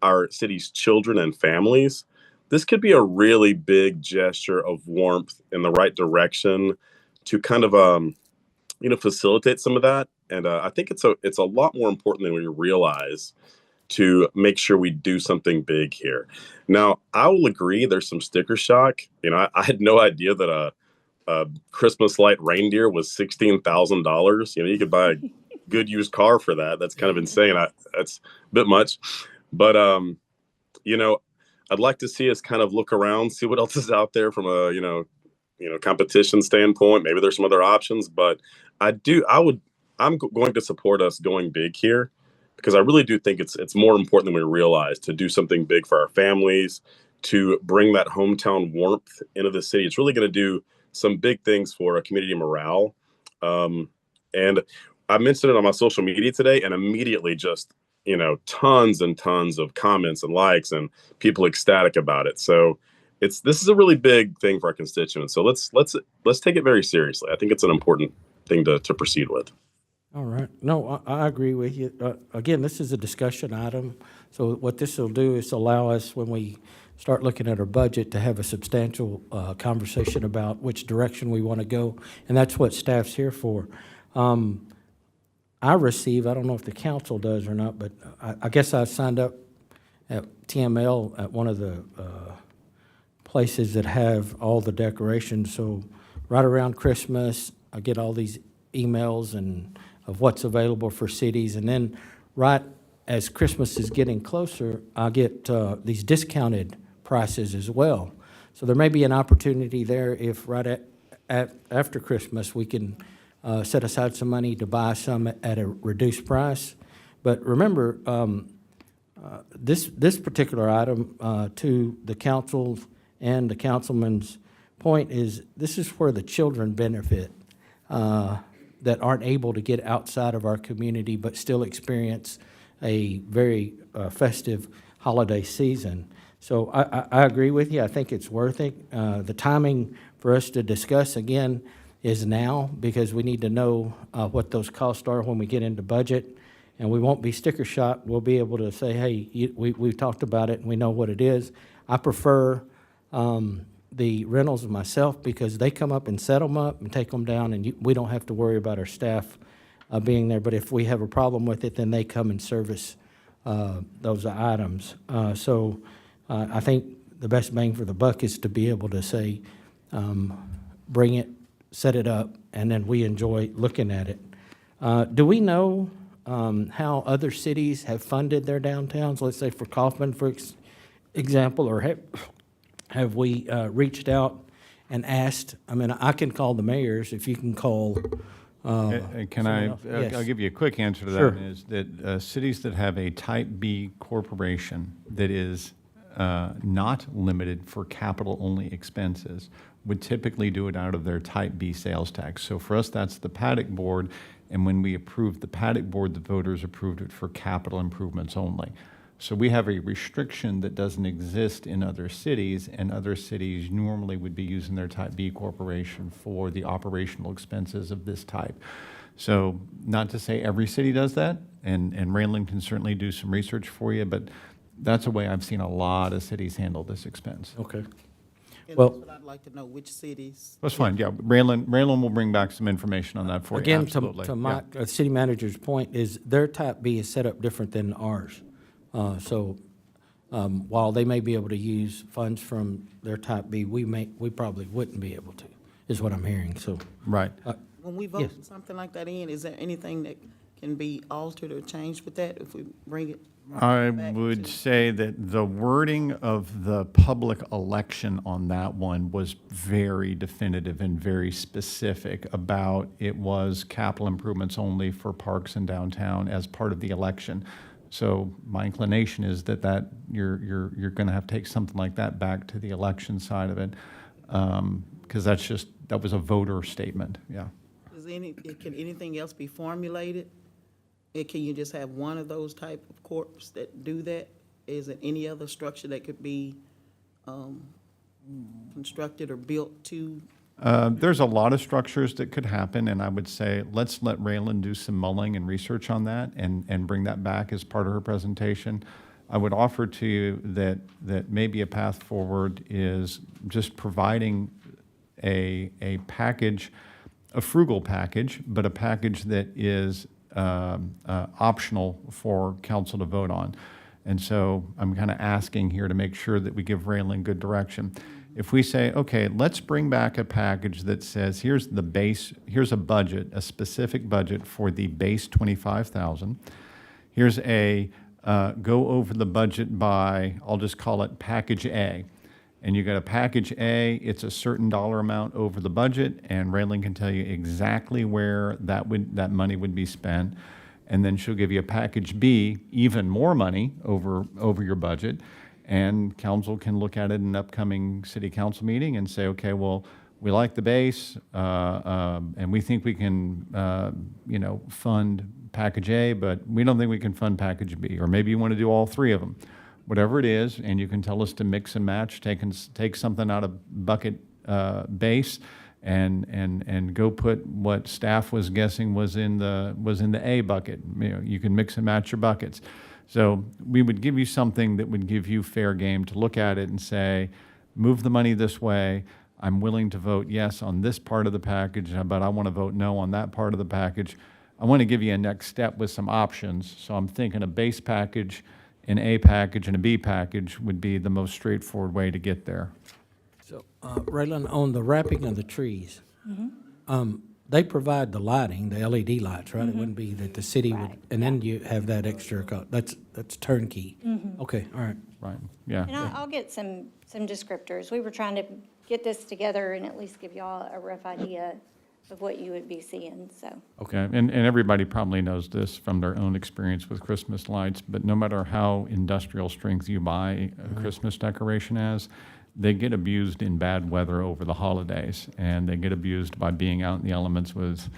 our city's children and families, this could be a really big gesture of warmth in the right direction to kind of, facilitate some of that. And I think it's a lot more important than we realize to make sure we do something big here. Now, I will agree there's some sticker shock. I had no idea that a Christmas light reindeer was $16,000. You could buy a good used car for that. That's kind of insane. That's a bit much. But, I'd like to see us kind of look around, see what else is out there from a, competition standpoint. Maybe there's some other options, but I'm going to support us going big here, because I really do think it's more important than we realize to do something big for our families, to bring that hometown warmth into the city. It's really going to do some big things for a community morale. And I mentioned it on my social media today, and immediately just, tons and tons of comments and likes and people ecstatic about it. So this is a really big thing for our constituents. So let's take it very seriously. I think it's an important thing to proceed with. All right. No, I agree with you. Again, this is a discussion item. So what this will do is allow us, when we start looking at our budget, to have a substantial conversation about which direction we want to go. And that's what staff's here for. I don't know if the council does or not, but I guess I signed up at TML at one of the places that have all the decorations. So right around Christmas, I get all these emails of what's available for cities. And then right as Christmas is getting closer, I get these discounted prices as well. So there may be an opportunity there if right after Christmas we can set aside some money to buy some at a reduced price. But remember, this particular item, to the council and the councilman's point, is this is where the children benefit that aren't able to get outside of our community but still experience a very festive holiday season. So I agree with you. I think it's worth it. The timing for us to discuss, again, is now, because we need to know what those costs are when we get into budget. And we won't be sticker shock. We'll be able to say, hey, we've talked about it and we know what it is. I prefer the rentals myself, because they come up and set them up and take them down, and we don't have to worry about our staff being there. But if we have a problem with it, then they come and service those items. So I think the best bang for the buck is to be able to say, bring it, set it up, and then we enjoy looking at it. Do we know how other cities have funded their downtowns? Let's say for Kaufman, for example, or have we reached out and asked? I mean, I can call the mayors, if you can call. Can I? Yes. I'll give you a quick answer to that. Sure. Is that cities that have a Type B corporation that is not limited for capital-only expenses would typically do it out of their Type B sales tax. So for us, that's the Paddock Board. And when we approved the Paddock Board, the voters approved it for capital improvements only. So we have a restriction that doesn't exist in other cities, and other cities normally would be using their Type B corporation for the operational expenses of this type. So not to say every city does that, and Raylan can certainly do some research for you, but that's a way I've seen a lot of cities handle this expense. Okay. And Well- that's what I'd like to know, which cities. That's fine, yeah. Raylan will bring back some information on that for you, Again, absolutely. to yeah. my city manager's point, is their Type B is set up different than ours. So while they may be able to use funds from their Type B, we probably wouldn't be able to, is what I'm hearing, so. Right. When we vote something like that in, is there anything that can be altered or changed with that if we bring it? I back would to- say that the wording of the public election on that one was very definitive and very specific about it was capital improvements only for parks and downtown as part of the election. So my inclination is that you're going to have to take something like that back to the election side of it, because that was a voter statement, yeah. Can anything else be formulated? Can you just have one of those type of corps that do that? Is there any other structure that could be constructed or built to? There's a lot of structures that could happen, and I would say, let's let Raylan do some mulling and research on that and bring that back as part of her presentation. I would offer to you that maybe a path forward is just providing a package, a frugal package, but a package that is optional for council to vote on. And so I'm kind of asking here to make sure that we give Raylan good direction. If we say, okay, let's bring back a package that says, here's the base, here's a budget, a specific budget for the base 25,000. Here's a go over the budget by, I'll just call it package A. And you got a package A, it's a certain dollar amount over the budget, and Raylan can tell you exactly where that money would be spent. And then she'll give you a package B, even more money over your budget. And council can look at it in an upcoming city council meeting and say, okay, well, we like the base, and we think we can, fund package A, but we don't think we can fund package B. Or maybe you want to do all three of them. Whatever it is, and you can tell us to mix and match, take something out of bucket base, and go put what staff was guessing was in the A bucket. You can mix and match your buckets. So we would give you something that would give you fair game to look at it and say, move the money this way. I'm willing to vote yes on this part of the package, but I want to vote no on that part of the package. I want to give you a next step with some options. So I'm thinking a base package, an A package, and a B package would be the most straightforward way to get there. So, Raylan, on the wrapping of the trees, they provide the lighting, the LED lights, right? It wouldn't be that the city would, Right, and then you have that extra, that's turnkey. Okay, all right. Right, yeah. And I'll get some descriptors. We were trying to get this together and at least give y'all a rough idea of what you would be seeing, so. Okay, and everybody probably knows this from their own experience with Christmas lights, but no matter how industrial strength you buy a Christmas decoration as, they get abused in bad weather over the holidays, and they get abused by being out in the elements with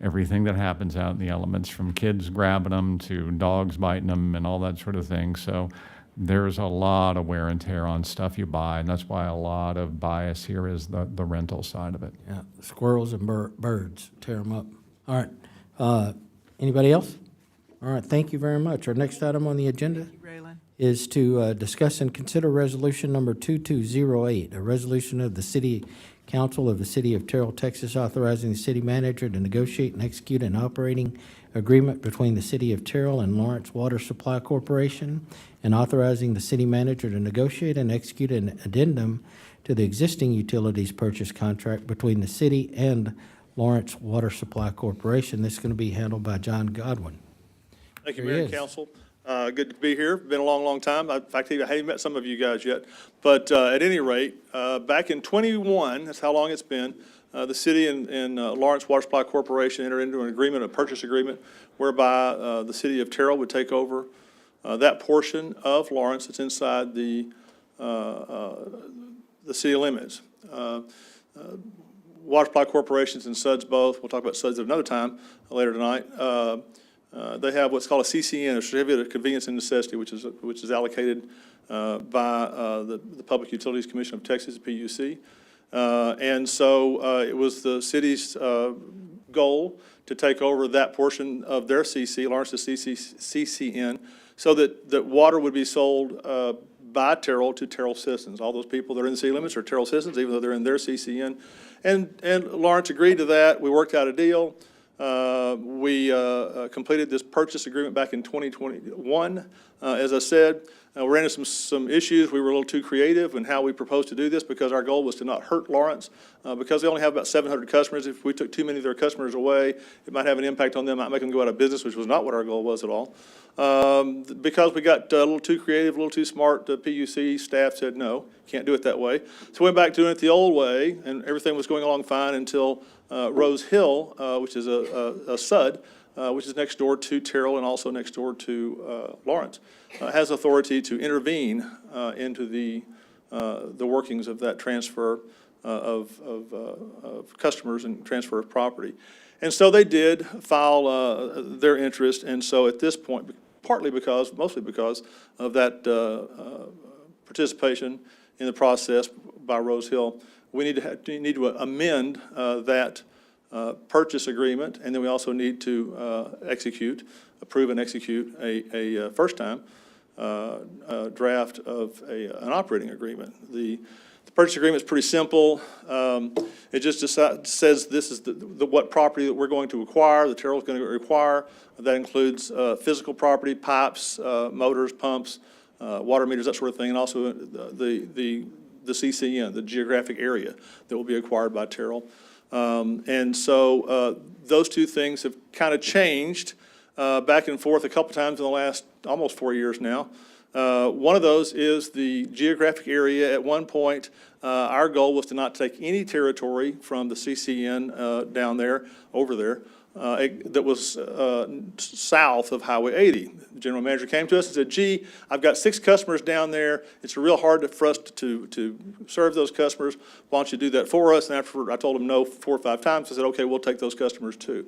everything that happens out in the elements, from kids grabbing them to dogs biting them and all that sort of thing. So there's a lot of wear and tear on stuff you buy, and that's why a lot of bias here is the rental side of it. Yeah, squirrels and birds, tear them up. All right, anybody else? All right, thank you very much. Our next item on the agenda Raylan? is to discuss and consider resolution number 2208, a resolution of the City Council of the City of Terrell, Texas, authorizing the city manager to negotiate and execute an operating agreement between the City of Terrell and Lawrence Water Supply Corporation, and authorizing the city manager to negotiate and execute an addendum to the existing utilities purchase contract between the city and Lawrence Water Supply Corporation. This is going to be handled by John Godwin. Thank you, Here he Mayor and is. Council. Good to be here. Been a long, long time. In fact, I haven't met some of you guys yet. But at any rate, back in '21, that's how long it's been, the city and Lawrence Water Supply Corporation entered into an agreement, a purchase agreement, whereby the city of Terrell would take over that portion of Lawrence that's inside the city limits. Water Supply Corporations and SUDS both, we'll talk about SUDS at another time, later tonight. They have what's called a CCN, a Certificate of Convenience and Necessity, which is allocated by the Public Utilities Commission of Texas, PUC. And so it was the city's goal to take over that portion of their CC, Lawrence's CCN, so that water would be sold by Terrell to Terrell citizens. All those people that are in the city limits are Terrell citizens, even though they're in their CCN. And Lawrence agreed to that. We worked out a deal. We completed this purchase agreement back in 2021. As I said, we ran into some issues. We were a little too creative in how we proposed to do this because our goal was to not hurt Lawrence. Because they only have about 700 customers, if we took too many of their customers away, it might have an impact on them, might make them go out of business, which was not what our goal was at all. Because we got a little too creative, a little too smart, the PUC staff said, no, can't do it that way. So we went back to doing it the old way, and everything was going along fine until Rose Hill, which is a SUD, which is next door to Terrell and also next door to Lawrence, has authority to intervene into the workings of that transfer of customers and transfer of property. And so they did file their interest, and so at this point, mostly because of that participation in the process by Rose Hill, we need to amend that purchase agreement, and then we also need to approve and execute a first-time draft of an operating agreement. The purchase agreement is pretty simple. It just says this is what property that we're going to acquire, the Terrell's going to require. That includes physical property, pipes, motors, pumps, water meters, that sort of thing, and also the CCN, the geographic area that will be acquired by Terrell. And so those two things have kind of changed back and forth a couple times in the last almost 4 years now. One of those is the geographic area. At one point, our goal was to not take any territory from the CCN down there, over there, that was south of Highway 80. The general manager came to us and said, gee, I've got 6 customers down there. It's real hard for us to serve those customers. Why don't you do that for us? And after I told him no 4 or 5 times, I said, okay, we'll take those customers too.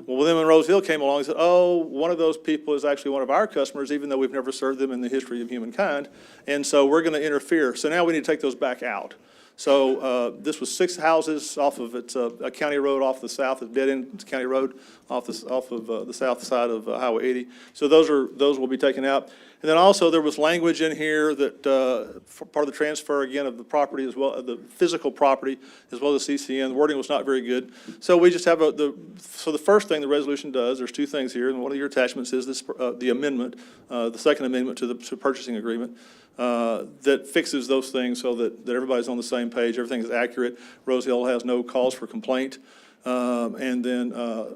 Well, then when Rose Hill came along, he said, oh, one of those people is actually one of our customers, even though we've never served them in the history of humankind. And so we're going to interfere. So now we need to take those back out. So this was 6 houses off of a county road off the south, a dead-end county road off of the south side of Highway 80. So those will be taken out. And then also there was language in here that part of the transfer again of the property as well, the physical property as well as CCN. The wording was not very good. So we just have so the first thing the resolution does, there's 2 things here, and one of your attachments is this the amendment, the second amendment to the purchasing agreement. That fixes those things so that everybody's on the same page, everything is accurate. Rose Hill has no cause for complaint. And then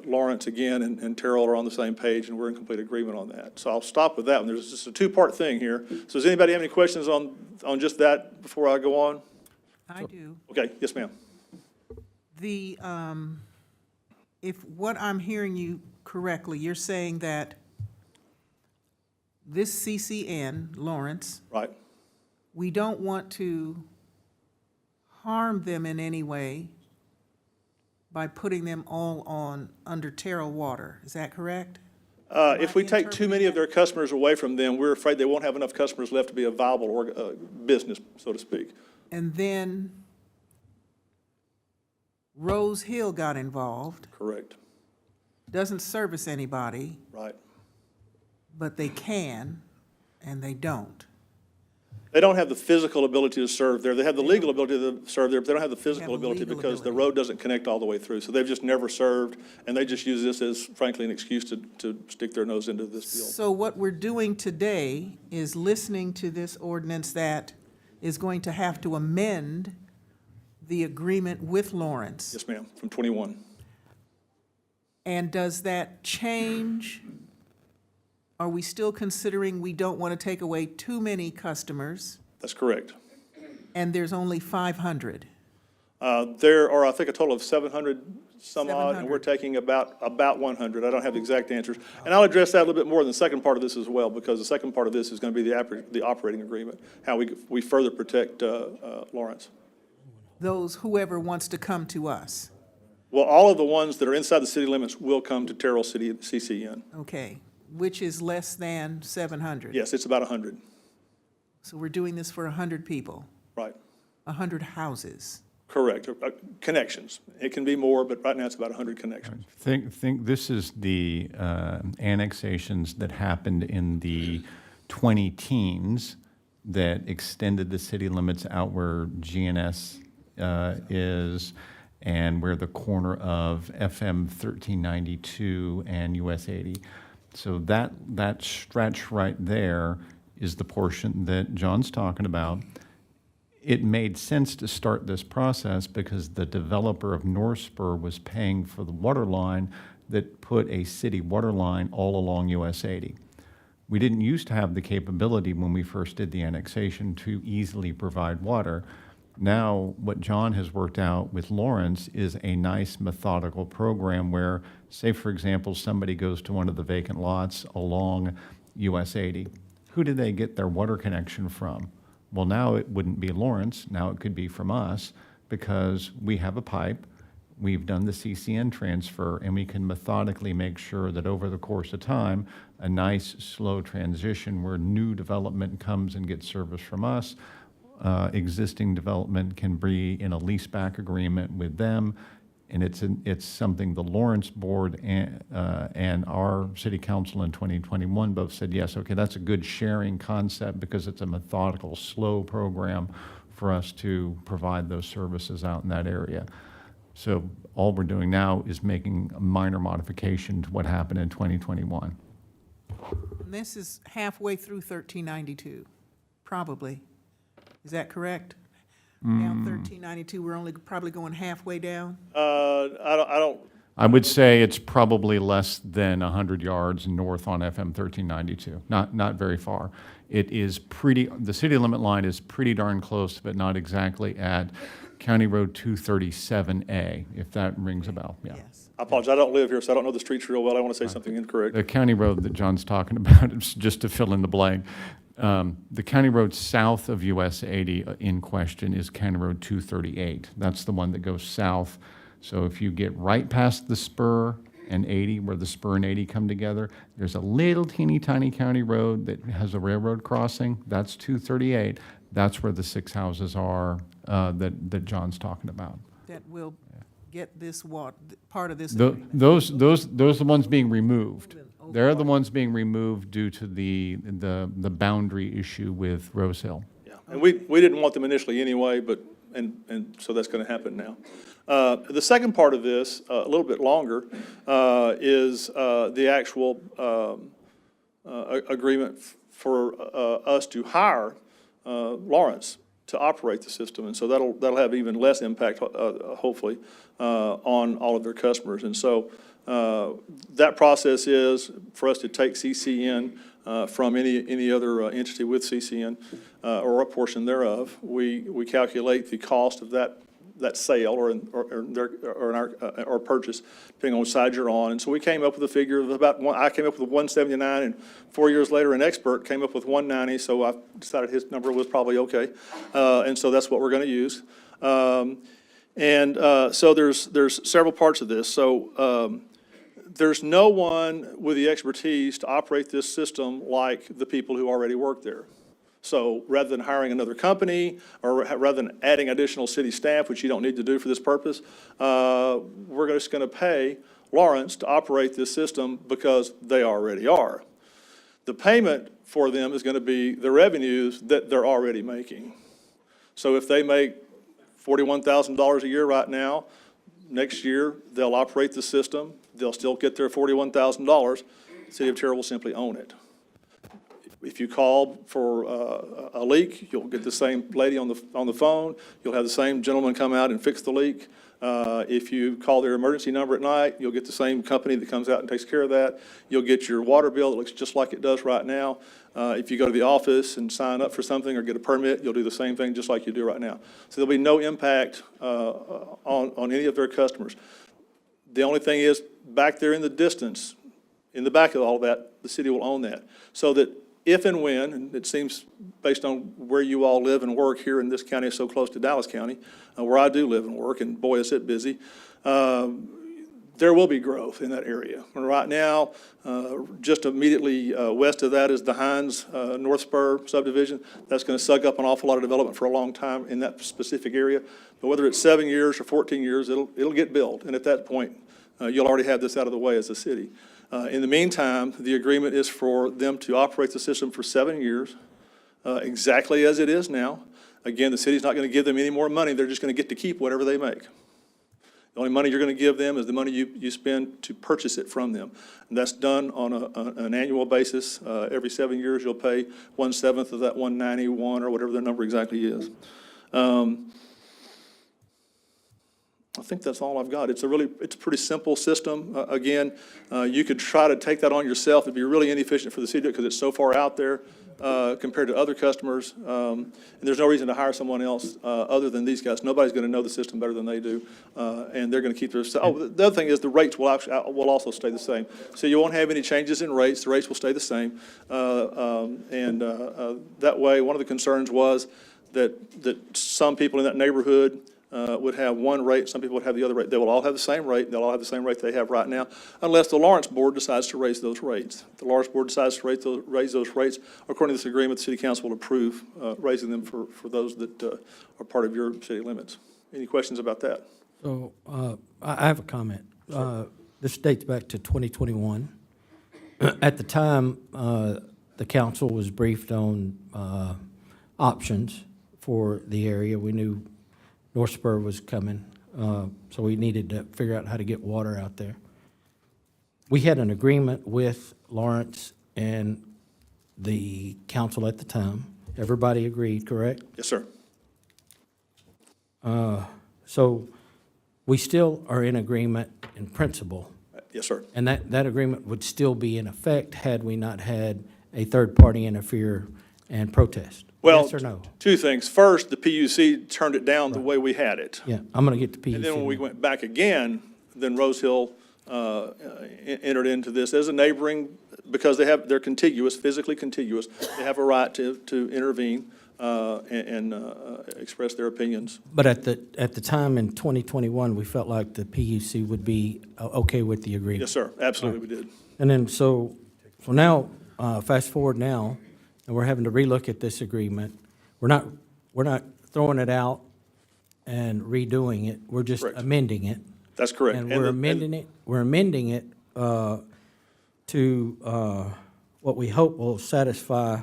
Lawrence again and Terrell are on the same page, and we're in complete agreement on that. So I'll stop with that one. There's just a 2-part thing here. So does anybody have any questions on just that before I go on? I do. Okay, yes, ma'am. If what I'm hearing you correctly, you're saying that this CCN, Lawrence, Right. we don't want to harm them in any way by putting them all under Terrell water. Is that correct? If we take too many of their customers away from them, we're afraid they won't have enough customers left to be a viable business, so to speak. And then Rose Hill got involved, Correct. doesn't service anybody, Right. but they can, and they don't. They don't have the physical ability to serve there. They have the legal ability to serve there, but they don't have the physical the ability legal because the ability. road doesn't connect all the way through. So they've just never served, and they just use this as frankly an excuse to stick their nose into this deal. So what we're doing today is listening to this ordinance that is going to have to amend the agreement with Lawrence. Yes, ma'am, from 21. And does that change? Are we still considering we don't want to take away too many customers, That's correct. and there's only 500? There are, I think, a total of 700 some odd, and we're 700. taking about 100. I don't have the exact answers. And I'll address that a little bit more in the second part of this as well, because the second part of this is going to be the operating agreement, how we further protect Lawrence. Those, whoever wants to come to us. Well, all of the ones that are inside the city limits will come to Terrell City CCN. Okay, which is less than 700. Yes, it's about 100, So we're doing this for 100 people, right? 100 houses. Correct. Connections. It can be more, but right now it's about 100 connections. Think this is the annexations that happened in the 20 teens that extended the city limits out where GNS is and where the corner of FM 1392 and US 80. So that stretch right there is the portion that John's talking about. It made sense to start this process because the developer of North Spur was paying for the water line that put a city water line all along US 80. We didn't used to have the capability when we first did the annexation to easily provide water. Now, what John has worked out with Lawrence is a nice methodical program where, say, for example, somebody goes to one of the vacant lots along US 80. Who do they get their water connection from? Well, now it wouldn't be Lawrence. Now it could be from us because we have a pipe, we've done the CCN transfer, and we can methodically make sure that over the course of time, a nice, slow transition where new development comes and gets service from us. Existing development can be in a leaseback agreement with them, and it's something the Lawrence board and our city council in 2021 both said, yes, okay, that's a good sharing concept because it's a methodical, slow program for us to provide those services out in that area. So all we're doing now is making a minor modification to what happened in 2021. And this is halfway through 1392, probably. Is that correct? Down 1392, we're only probably going halfway down? I don't, I would say it's probably less than 100 yards north on FM 1392, not very far. It is the city limit line is pretty darn close, but not exactly at County Road 237A, if that rings a bell, yeah. Yes. I apologize. I don't live here, so I don't know the streets real well. I don't want to say something incorrect. The county road that John's talking about, is just to fill in the blank, the county road south of US 80 in question is County Road 238. That's the one that goes south. So if you get right past the spur and 80, where the spur and 80 come together, there's a little teeny tiny county road that has a railroad crossing. That's 238. That's where the 6 houses are that John's talking about. That will get this part of this. Those are the ones being removed. They're the ones being removed due to the boundary issue with Rose Hill. Yeah, and we didn't want them initially anyway, but, and so that's going to happen now. The second part of this, a little bit longer, is the actual agreement for us to hire Lawrence to operate the system. And so that'll have even less impact, hopefully, on all of their customers. And so that process is for us to take CCN from any other entity with CCN or a portion thereof. We calculate the cost of that sale or purchase, depending on which side you're on. And so we came up with a figure of I came up with 179, and 4 years later, an expert came up with 190, so I decided his number was probably okay. And so that's what we're going to use. So there's several parts of this. So there's no one with the expertise to operate this system like the people who already work there. So rather than hiring another company or rather than adding additional city staff, which you don't need to do for this purpose, we're just going to pay Lawrence to operate this system because they already are. The payment for them is going to be the revenues that they're already making. So if they make $41,000 a year right now, next year they'll operate the system. They'll still get their $41,000. The city of Terrell will simply own it. If you call for a leak, you'll get the same lady on the phone. You'll have the same gentleman come out and fix the leak. If you call their emergency number at night, you'll get the same company that comes out and takes care of that. You'll get your water bill that looks just like it does right now. If you go to the office and sign up for something or get a permit, you'll do the same thing just like you do right now. So there'll be no impact on any of their customers. The only thing is, back there in the distance, in the back of all that, the city will own that. So that if and when, and it seems based on where you all live and work here in this county, so close to Dallas County, where I do live and work, and boy, is it busy, there will be growth in that area. And right now, just immediately west of that is the Hines North Spur subdivision. That's going to suck up an awful lot of development for a long time in that specific area. But whether it's 7 years or 14 years, it'll get built. And at that point, you'll already have this out of the way as a city. In the meantime, the agreement is for them to operate the system for 7 years, exactly as it is now. Again, the city's not going to give them any more money. They're just going to get to keep whatever they make. The only money you're going to give them is the money you spend to purchase it from them. And that's done on an annual basis. Every 7 years, you'll pay 1/7 of that 191 or whatever the number exactly is. I think that's all I've got. It's a pretty simple system. Again, you could try to take that on yourself. It'd be really inefficient for the city because it's so far out there compared to other customers. And there's no reason to hire someone else other than these guys. Nobody's going to know the system better than they do, and they're going to keep their. Oh, the other thing is the rates will also stay the same. So you won't have any changes in rates. The rates will stay the same, and that way, one of the concerns was that some people in that neighborhood would have one rate, some people would have the other rate. They will all have the same rate, they'll all have the same rate they have right now, unless the Lawrence Board decides to raise those rates. If the Lawrence Board decides to raise those rates, according to this agreement, the City Council will approve raising them for those that are part of your city limits. Any questions about that? So I have a comment. This dates back to 2021. At the time, the council was briefed on options for the area. We knew North Spur was coming, so we needed to figure out how to get water out there. We had an agreement with Lawrence and the council at the time. Everybody agreed, correct? Yes, sir. So we still are in agreement in principle, Yes, sir. and that agreement would still be in effect had we not had a third party interfere and protest. Well, Yes or no? two things. First, the PUC turned it down the way we had it. Yeah, I'm going to get the PUC. And then when we now. went back again, then Rose Hill entered into this as a neighboring, because they're contiguous, physically contiguous. They have a right to intervene and express their opinions. But at the time in 2021, we felt like the PUC would be okay with the agreement. Yes, sir. Absolutely, we did. And then, so now, fast forward now, and we're having to relook at this agreement. We're not throwing it out and redoing it. We're just Correct. amending it. That's correct. And we're amending it to what we hope will satisfy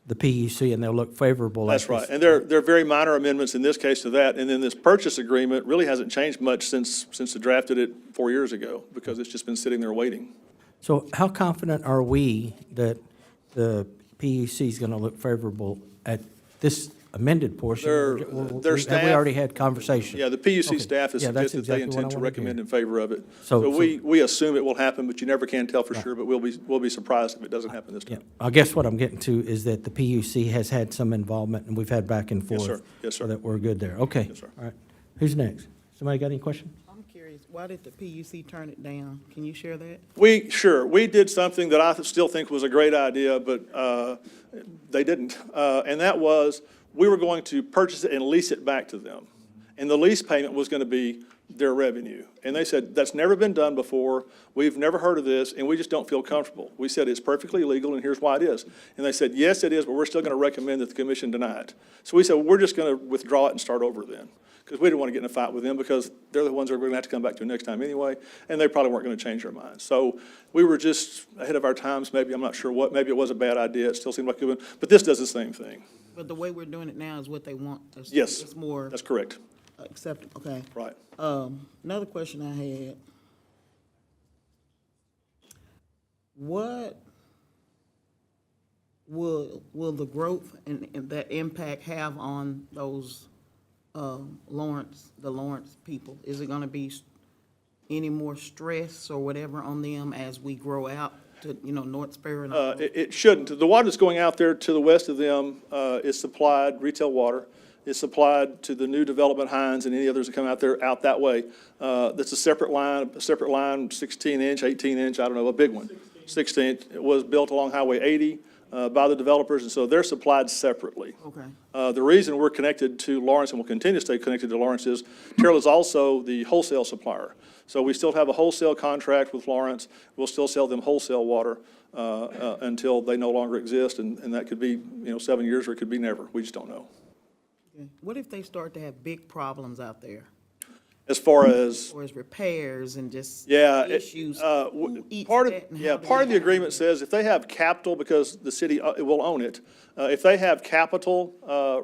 the PUC, and they'll look favorable at That's this. right. And they're very minor amendments in this case to that. And then this purchase agreement really hasn't changed much since they drafted it 4 years ago, because it's just been sitting there waiting. So how confident are we that the PUC is going to look favorable at this amended portion? Their Have staff- we already had conversations? Yeah, the PUC Okay. staff has Yeah, that's suggested they exactly what intend I to wanted to recommend hear. in favor of it. So- So we assume it will happen, but you never can tell for sure, but we'll be surprised if it doesn't happen this Yeah, time. I guess what I'm getting to is that the PUC has had some involvement, and we've had back and forth. sir. Yes, sir. So that we're good there. Okay. Yes, sir. All right. Who's next? Somebody got any question? I'm curious, why did the PUC turn it down? Can you share that? We did something that I still think was a great idea, but they didn't. And that was, we were going to purchase it and lease it back to them. And the lease payment was going to be their revenue. And they said, that's never been done before, we've never heard of this, and we just don't feel comfortable. We said, it's perfectly legal, and here's why it is. And they said, yes, it is, but we're still going to recommend that the commission deny it. So we said, well, we're just going to withdraw it and start over then, because we didn't want to get in a fight with them, because they're the ones that we're going to have to come back to next time anyway, and they probably weren't going to change their minds. So we were just ahead of our times, maybe, I'm not sure what, maybe it was a bad idea, it still seemed like a good one, but this does the same thing. But the way we're doing it now is what they want. Yes, It's more that's correct, acceptable, okay. right. Another question I had. What will the growth and that impact have on those, the Lawrence people? Is it gonna be any more stress or whatever on them as we grow out to, North Spur and all? It shouldn't. The water that's going out there to the west of them is supplied, retail water, is supplied to the new development Hines and any others that come out there, out that way. That's a separate line, 16-inch, 18-inch, I don't know, a big one. 16. It was built along Highway 80. by the developers, and so they're supplied separately. Okay. The reason we're connected to Lawrence and will continue to stay connected to Lawrence is Terrell is also the wholesale supplier. So we still have a wholesale contract with Lawrence. We'll still sell them wholesale water until they no longer exist, and that could be, 7 years or it could be never. We just don't know. Okay. What if they start to have big problems out there? As far as Or as repairs and just Issues. issues? Who eats Part that and of, how do part of they the agreement says if they have capital, because the city will own it, if they have capital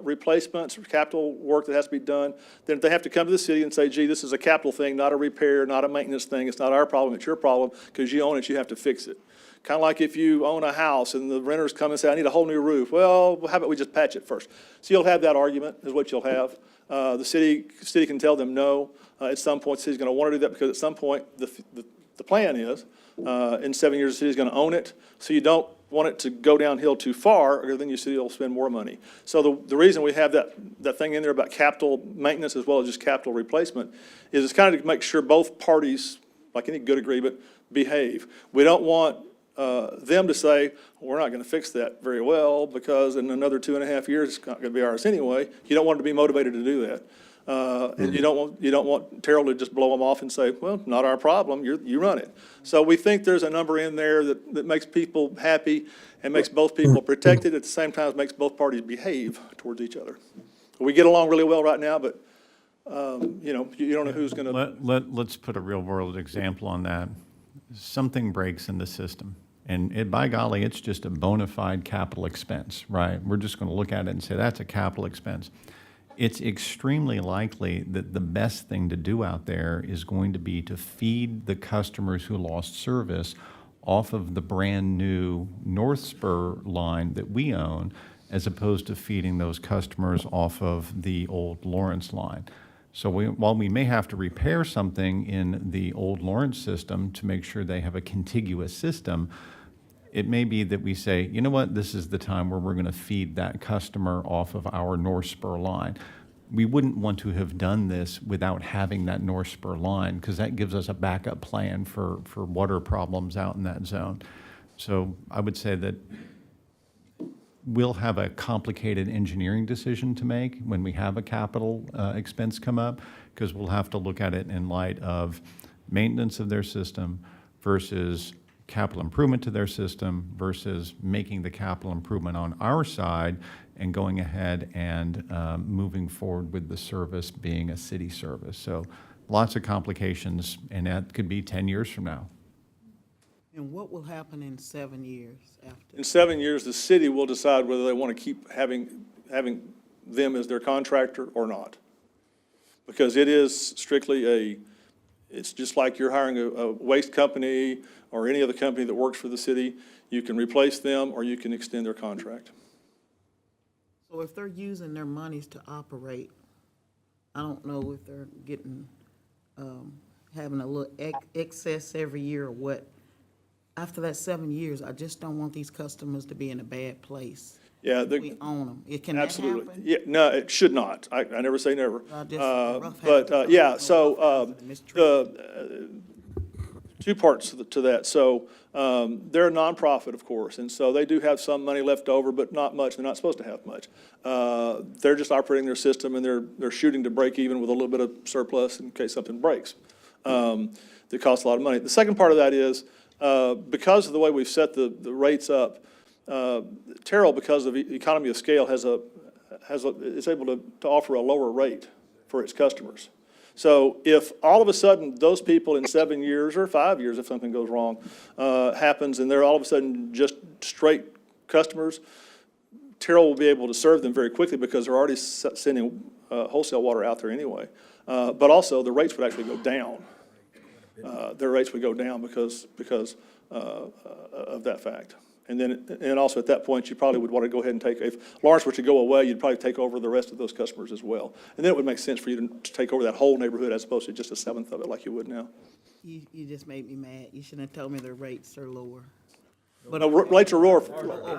replacements or capital work that has to be done, then they have to come to the city and say, gee, this is a capital thing, not a repair, not a maintenance thing. It's not our problem, it's your problem, because you own it, you have to fix it. Kind of like if you own a house and the renters come and say, I need a whole new roof. Well, how about we just patch it first? So you'll have that argument, is what you'll have. The city can tell them no. At some point, the city's going to want to do that because at some point, the plan is, in 7 years, the city's going to own it. So you don't want it to go downhill too far, or then your city will spend more money. So the reason we have that thing in there about capital maintenance as well as just capital replacement is it's kind of to make sure both parties, like any good agreement, behave. We don't want them to say, we're not going to fix that very well because in another 2.5 years, it's not going to be ours anyway. You don't want them to be motivated to do that. And you don't want Terrell to just blow them off and say, well, not our problem, you run it. So we think there's a number in there that makes people happy and makes both people protected, at the same time makes both parties behave towards each other. We get along really well right now, but, you don't know who's going to. Let's put a real-world example on that. Something breaks in the system, and by golly, it's just a bona fide capital expense, right? We're just going to look at it and say, that's a capital expense. It's extremely likely that the best thing to do out there is going to be to feed the customers who lost service off of the brand-new North Spur line that we own, as opposed to feeding those customers off of the old Lawrence line. So while we may have to repair something in the old Lawrence system to make sure they have a contiguous system, it may be that we say, you know what, this is the time where we're going to feed that customer off of our North Spur line. We wouldn't want to have done this without having that North Spur line, because that gives us a backup plan for water problems out in that zone. So I would say that we'll have a complicated engineering decision to make when we have a capital expense come up, because we'll have to look at it in light of maintenance of their system versus capital improvement to their system versus making the capital improvement on our side and going ahead and moving forward with the service being a city service. So lots of complications, and that could be 10 years from now. And what will happen in 7 years after? In 7 years, the city will decide whether they want to keep having them as their contractor or not. Because it is strictly it's just like you're hiring a waste company or any other company that works for the city. You can replace them or you can extend their contract. So if they're using their monies to operate, I don't know if they're getting, having a little excess every year or what. After that 7 years, I just don't want these customers to be in a bad place. Yeah, We own them. It can that absolutely. happen? Yeah, no, it should not. I never say never. Rough But, habit. yeah, so, the, two parts to that. So, they're a nonprofit, of course, and so they do have some money left over, but not much. They're not supposed to have much. They're just operating their system, and they're shooting to break even with a little bit of surplus in case something breaks. That costs a lot of money. The second part of that is, because of the way we've set the rates up, Terrell, because of economy of scale, is able to offer a lower rate for its customers. So if all of a sudden those people in 7 years or 5 years, if something goes wrong, happens, and they're all of a sudden just straight customers, Terrell will be able to serve them very quickly because they're already sending wholesale water out there anyway. But also the rates would actually go down. Their rates would go down because of that fact. And also at that point, you probably would want to go ahead and if Lawrence were to go away, you'd probably take over the rest of those customers as well. And then it would make sense for you to take over that whole neighborhood as opposed to just a seventh of it like you would now. You just made me mad. You shouldn't have told me the rates are lower. But no, rates are lower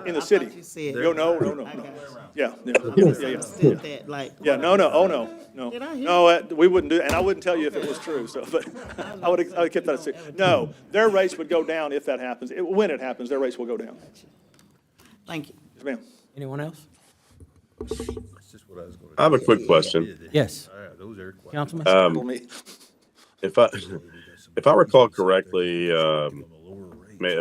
in the city. You said. No. Yeah. Understood that, like. Yeah, no, no. Did I hear? No, we wouldn't do, and I wouldn't tell you if it was true, so, but I would have kept that a secret. No, their rates would go down if that happens. When it happens, their rates will go down. Thank you. Yes, ma'am. Anyone else? I have a quick question. Yes. Councilman? For me. If I recall correctly, a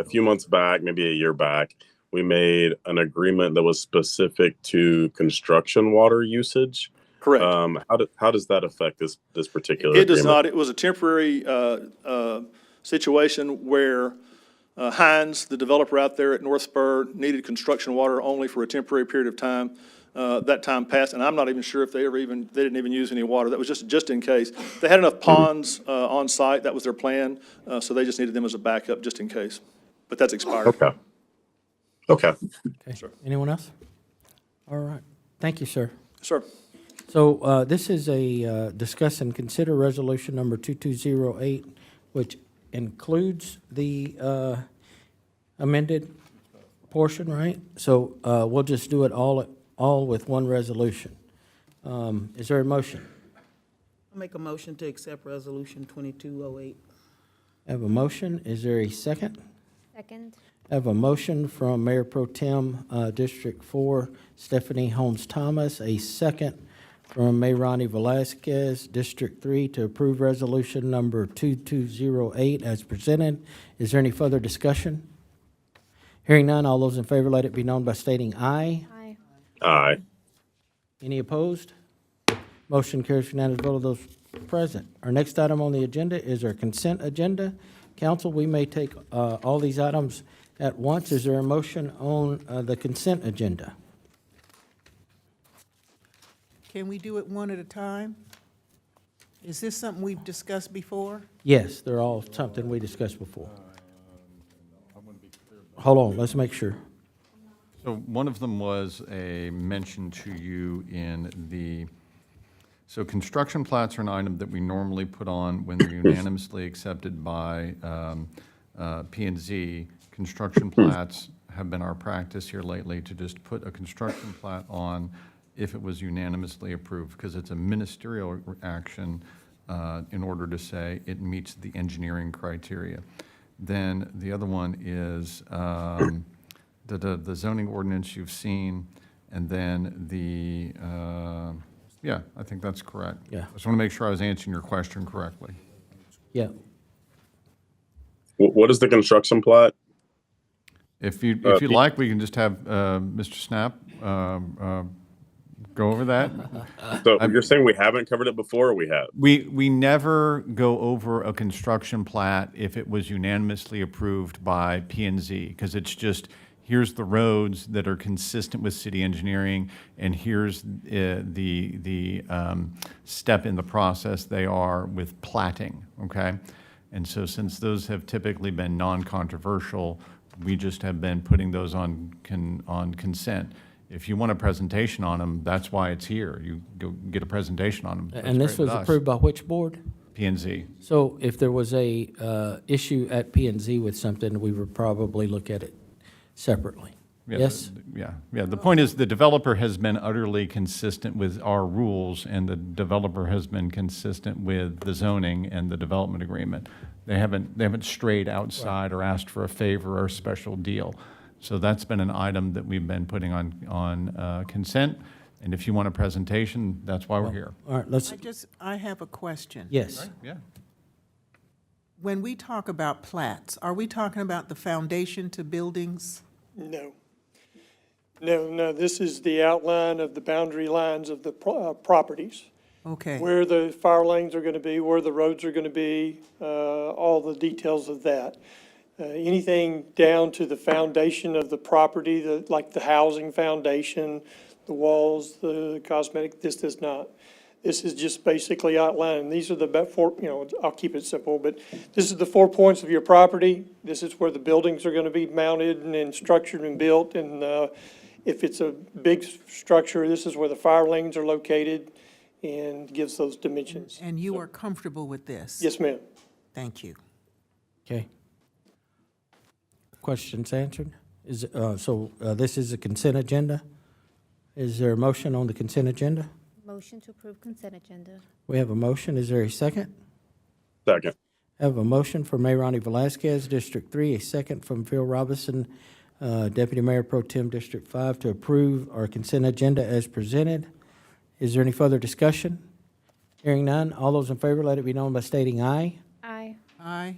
few months back, maybe a year back, we made an agreement that was specific to construction water usage. Correct. How does that affect this particular It does agreement? not. It was a temporary situation where Hines, the developer out there at North Spur, needed construction water only for a temporary period of time. That time passed, and I'm not even sure if they didn't even use any water. That was just in case. They had enough ponds on site. That was their plan. So they just needed them as a backup just in case. But that's expired. Okay. Okay. Okay. Anyone else? All right. Thank you, sir. Sir. So this is a discuss and consider resolution number 2208, which includes the amended portion, right? So we'll just do it all with one resolution. Is there a motion? I'll make a motion to accept Resolution 2208. I have a motion. Is there a second? Second. I have a motion from Mayor Pro Tem District 4, Stephanie Holmes Thomas, a second from Mayor Ronnie Velazquez, District 3, to approve resolution number 2208 as presented. Is there any further discussion? Hearing none, all those in favor, let it be known by stating aye. Aye. Aye. Any opposed? Motion carries unanimous vote of those present. Our next item on the agenda is our consent agenda. Council, we may take all these items at once. Is there a motion on the consent agenda? Can we do it one at a time? Is this something we've discussed before? Yes, they're all something we discussed before. Hold on, let's make sure. So one of them was a mention to you in so construction plats are an item that we normally put on when they're unanimously accepted by P and Z. Construction plats have been our practice here lately to just put a construction plat on if it was unanimously approved, because it's a ministerial action in order to say it meets the engineering criteria. Then the other one is the zoning ordinance you've seen, and then yeah, I think that's correct. Yeah. I just want to make sure I was answering your question correctly. Yeah, What is the construction plot? If you'd like, we can just have Mr. Snap go over that. So you're saying we haven't covered it before, or we have? We never go over a construction plat if it was unanimously approved by P and Z, because it's just, here's the roads that are consistent with city engineering, and here's the step in the process they are with platting, okay? And so since those have typically been non-controversial, we just have been putting those on consent. If you want a presentation on them, that's why it's here. You go get a presentation on them. and this was approved by which board? P and Z. So if there was a issue at P and Z with something, we would probably look at it separately. Yes? Yeah. The point is, the developer has been utterly consistent with our rules, and the developer has been consistent with the zoning and the development agreement. They haven't strayed outside or asked for a favor or a special deal. So that's been an item that we've been putting on consent. And if you want a presentation, that's why we're here. All right, I have a question. yes. Yeah. When we talk about plats, are we talking about the foundation to buildings? No. No, this is the outline of the boundary lines of the properties. Okay, Where the fire lanes are going to be, where the roads are going to be, all the details of that. Anything down to the foundation of the property, like the housing foundation, the walls, the cosmetic, this does not. This is just basically outlining. These are the four, I'll keep it simple, but this is the 4 points of your property. This is where the buildings are going to be mounted and structured and built. And if it's a big structure, this is where the fire lanes are located and gives those dimensions. and you are comfortable with this? Yes, ma'am. Thank you. Okay. Questions answered? So this is a consent agenda? Is there a motion on the consent agenda? Motion to approve consent agenda. We have a motion. Is there a second? Second. I have a motion from Mayor Ronnie Velazquez, District 3, a second from Phil Robinson, Deputy Mayor Pro Tem District 5 to approve our consent agenda as presented. Is there any further discussion? Hearing none, all those in favor, let it be known by stating aye. Aye. Aye.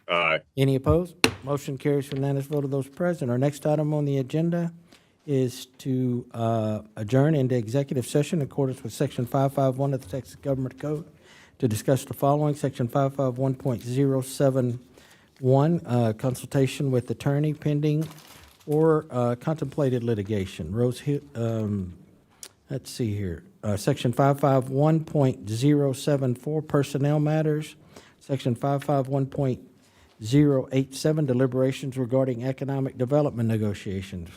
Aye. Any opposed? Motion carries for unanimous vote of those present. Our next item on the agenda is to adjourn into executive session in accordance with Section 551 of the Texas Government Code to discuss the following: Section 551.071, consultation with attorney pending or contemplated litigation. Let's see here. Section 551.074, personnel matters. Section 551.087, deliberations regarding economic development negotiations.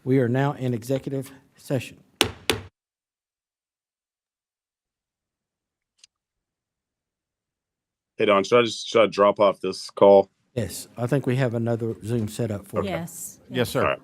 We are now in executive session. Hey, Don, should I drop off this call? Yes, I think we have another Zoom set up for you. Yes. Yes, sir. All right.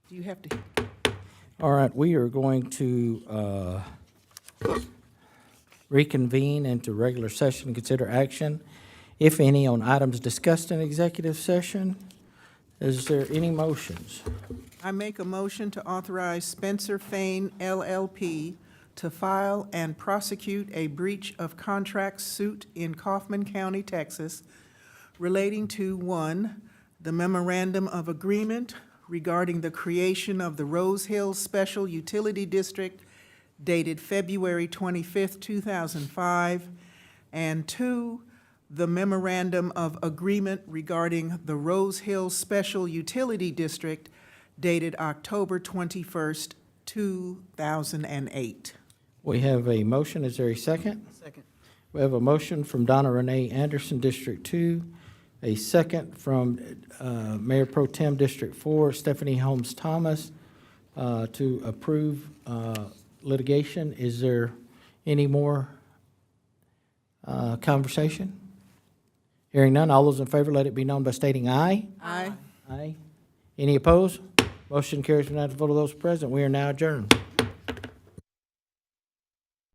Do you have to? All right, we are going to reconvene into regular session and consider action, if any, on items discussed in executive session. Is there any motions? I make a motion to authorize Spencer Fain LLP to file and prosecute a breach of contract suit in Kaufman County, Texas, relating to, 1, the memorandum of agreement regarding the creation of the Rose Hill Special Utility District dated February 25th, 2005, and 2, the memorandum of agreement regarding the Rose Hill Special Utility District dated October 21st, 2008. We have a motion. Is there a second? Second. We have a motion from Donna Renee Anderson, District 2, a second from Mayor Pro Tem District 4, Stephanie Holmes Thomas, to approve litigation. Is there any more conversation? Hearing none, all those in favor, let it be known by stating aye. Aye. Aye. Any opposed? Motion carries unanimous vote of those present. We are now adjourned.